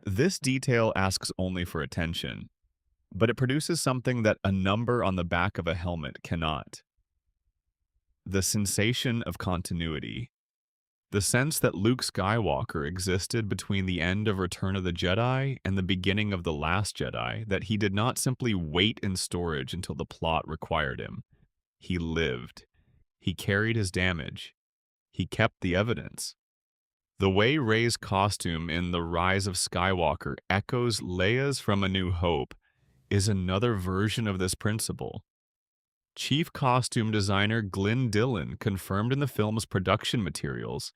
Speaker 1: This detail asks only for attention, but it produces something that a number on the back of a helmet cannot. The sensation of continuity. The sense that Luke Skywalker existed between the end of Return of the Jedi and the beginning of The Last Jedi, that he did not simply wait in storage until the plot required him. He lived. He carried his damage. He kept the evidence. The way Rey's costume in The Rise of Skywalker echoes Leia's from A New Hope is another version of this principle. Chief costume designer Glyn Dillon confirmed in the film's production materials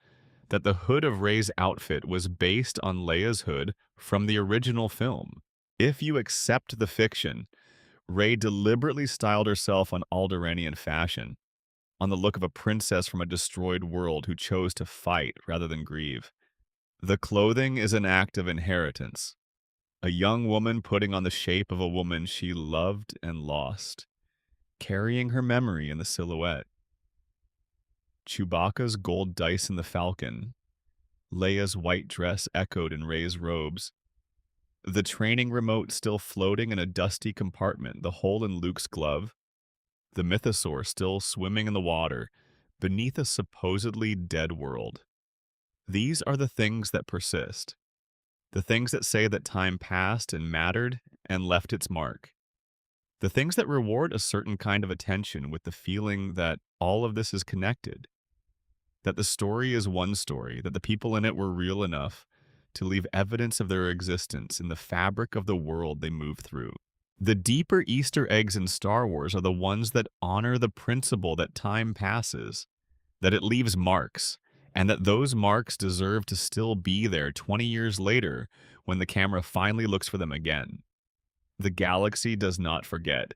Speaker 1: that the hood of Rey's outfit was based on Leia's hood from the original film. If you accept the fiction, Rey deliberately styled herself on Alderaanian fashion, on the look of a princess from a destroyed world who chose to fight rather than grieve. The clothing is an act of inheritance, a young woman putting on the shape of a woman she loved and lost, carrying her memory in the silhouette. Chewbacca's gold dice in the Falcon, Leia's white dress echoed in Rey's robes, the training remote still floating in a dusty compartment, the hole in Luke's glove, the mythosaur still swimming in the water beneath a supposedly dead world. These are the things that persist, the things that say that time passed and mattered and left its mark, the things that reward a certain kind of attention with the feeling that all of this is connected, that the story is one story, that the people in it were real enough to leave evidence of their existence in the fabric of the world they move through. The deeper Easter eggs in Star Wars are the ones that honor the principle that time passes, that it leaves marks, and that those marks deserve to still be there 20 years later when the camera finally looks for them again. The galaxy does not forget.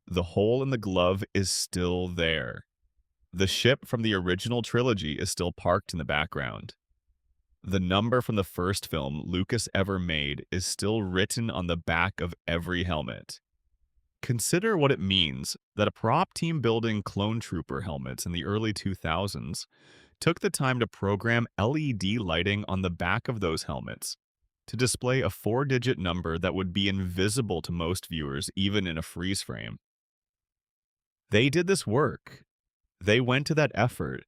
Speaker 1: The hole in the glove is still there. The ship from the original trilogy is still parked in the background. The number from the first film Lucas ever made is still written on the back of every helmet. Consider what it means that a prop team building clone trooper helmets in the early 2000s took the time to program LED lighting on the back of those helmets to display a 4-digit number that would be invisible to most viewers even in a freeze frame. They did this work. They went to that effort.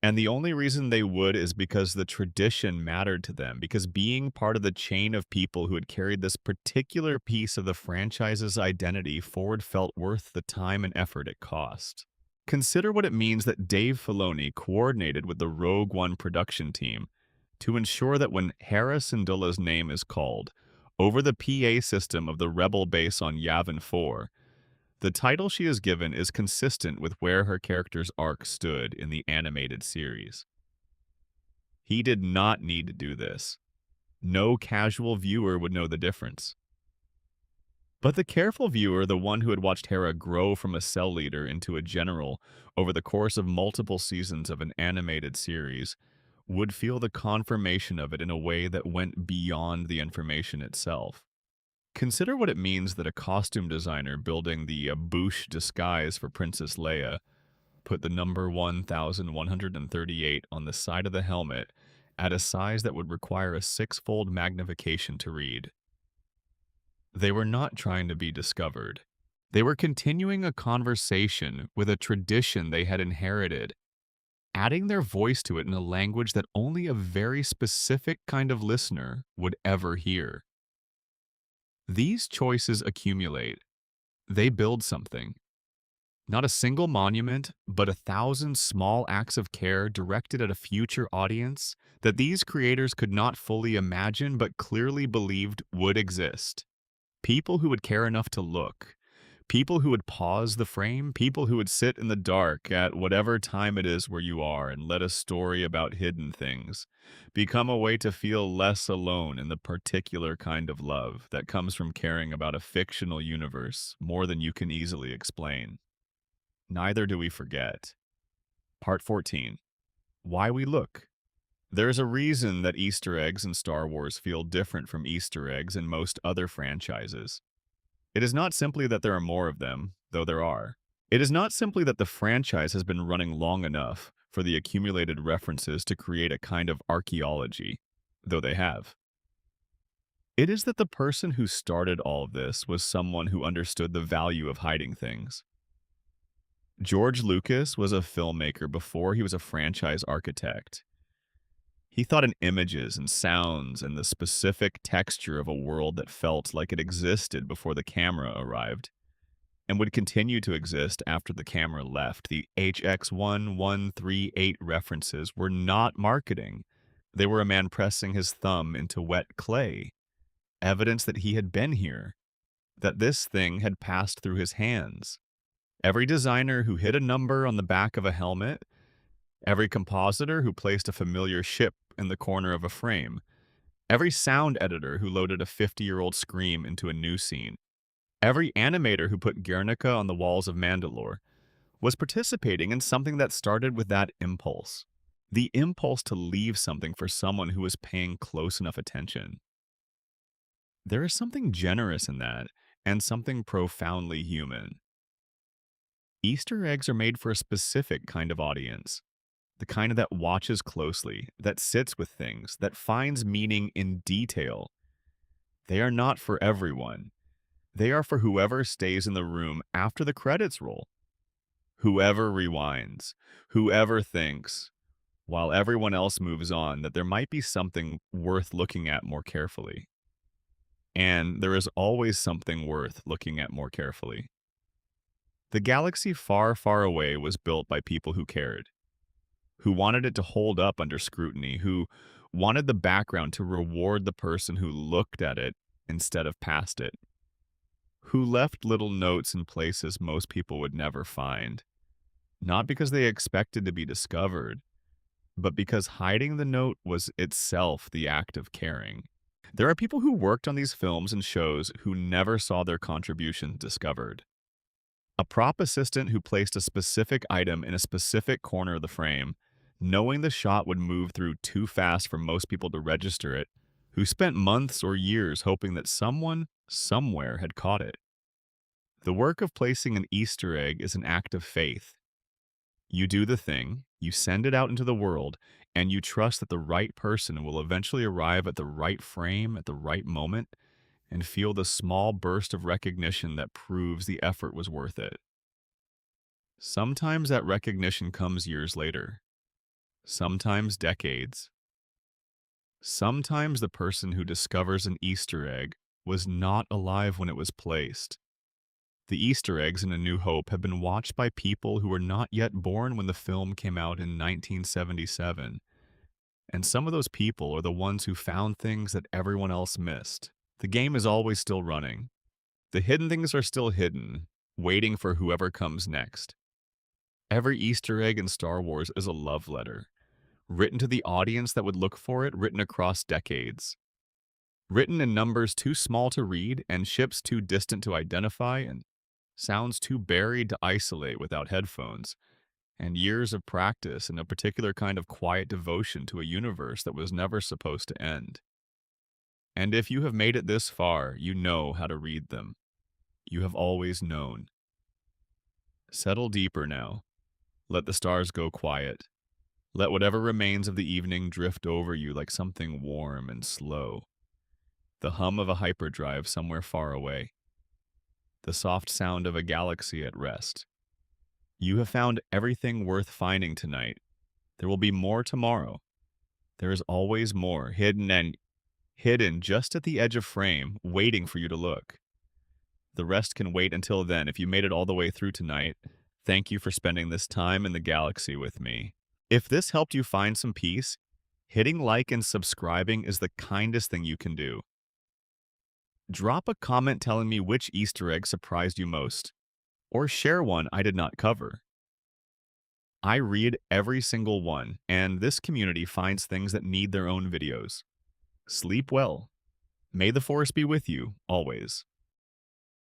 Speaker 1: And the only reason they would is because the tradition mattered to them, because being part of the chain of people who had carried this particular piece of the franchise's identity forward felt worth the time and effort it cost. Consider what it means that Dave Filoni coordinated with the Rogue One production team to ensure that when Hera Syndulla's name is called over the PA system of the Rebel base on Yavin 4, the title she is given is consistent with where her character's arc stood in the animated series. He did not need to do this. No casual viewer would know the difference. But the careful viewer, the one who had watched Hera grow from a cell leader into a general over the course of multiple seasons of an animated series, would feel the confirmation of it in a way that went beyond the information itself. Consider what it means that a costume designer building the Bouche disguise for Princess Leia put the number 1138 on the side of the helmet at a size that would require a 6-fold magnification to read. They were not trying to be discovered. They were continuing a conversation with a tradition they had inherited, adding their voice to it in a language that only a very specific kind of listener would ever hear. These choices accumulate. They build something. Not a single monument, but 1,000 small acts of care directed at a future audience that these creators could not fully imagine but clearly believed would exist. People who would care enough to look. People who would pause the frame, people who would sit in the dark at whatever time it is where you are and let a story about hidden things become a way to feel less alone in the particular kind of love that comes from caring about a fictional universe more than you can easily explain. Neither do we forget. Part 14. Why we look. There's a reason that Easter eggs in Star Wars feel different from Easter eggs in most other franchises. It is not simply that there are more of them, though there are. It is not simply that the franchise has been running long enough for the accumulated references to create a kind of archaeology, though they have. It is that the person who started all of this was someone who understood the value of hiding things. George Lucas was a filmmaker before he was a franchise architect. He thought in images and sounds and the specific texture of a world that felt like it existed before the camera arrived and would continue to exist after the camera left. The HX1138 references were not marketing. They were a man pressing his thumb into wet clay, evidence that he had been here, that this thing had passed through his hands. Every designer who hit a number on the back of a helmet, every compositor who placed a familiar ship in the corner of a frame, every sound editor who loaded a 50-year-old scream into a new scene, every animator who put Guernica on the walls of Mandalore was participating in something that started with that impulse. The impulse to leave something for someone who was paying close enough attention. There is something generous in that, and something profoundly human. Easter eggs are made for a specific kind of audience. The kind that watches closely, that sits with things, that finds meaning in detail. They are not for everyone. They are for whoever stays in the room after the credits roll. Whoever rewinds, whoever thinks, while everyone else moves on, that there might be something worth looking at more carefully. And there is always something worth looking at more carefully. The galaxy far, far away was built by people who cared, who wanted it to hold up under scrutiny, who wanted the background to reward the person who looked at it instead of past it, who left little notes in places most people would never find, not because they expected to be discovered, but because hiding the note was itself the act of caring. There are people who worked on these films and shows who never saw their contributions discovered. A prop assistant who placed a specific item in a specific corner of the frame, knowing the shot would move through too fast for most people to register it, who spent months or years hoping that someone, somewhere had caught it. The work of placing an Easter egg is an act of faith. You do the thing, you send it out into the world, and you trust that the right person will eventually arrive at the right frame at the right moment and feel the small burst of recognition that proves the effort was worth it. Sometimes that recognition comes years later. Sometimes decades. Sometimes the person who discovers an Easter egg was not alive when it was placed. The Easter eggs in A New Hope have been watched by people who were not yet born when the film came out in 1977. And some of those people are the ones who found things that everyone else missed. The game is always still running. The hidden things are still hidden, waiting for whoever comes next. Every Easter egg in Star Wars is a love letter, written to the audience that would look for it, written across decades. Written in numbers too small to read and ships too distant to identify and sounds too buried to isolate without headphones, and years of practice and a particular kind of quiet devotion to a universe that was never supposed to end. And if you have made it this far, you know how to read them. You have always known. Settle deeper now. Let the stars go quiet. Let whatever remains of the evening drift over you like something warm and slow. The hum of a hyperdrive somewhere far away. The soft sound of a galaxy at rest. You have found everything worth finding tonight. There will be more tomorrow. There is always more, hidden just at the edge of frame, waiting for you to look. The rest can wait until then. If you made it all the way through tonight, thank you for spending this time in the galaxy with me. If this helped you find some peace, hitting like and subscribing is the kindest thing you can do. Drop a comment telling me which Easter egg surprised you most, or share one I did not cover. I read every single one, and this community finds things that need their own videos. Sleep well. May the Force be with you, always.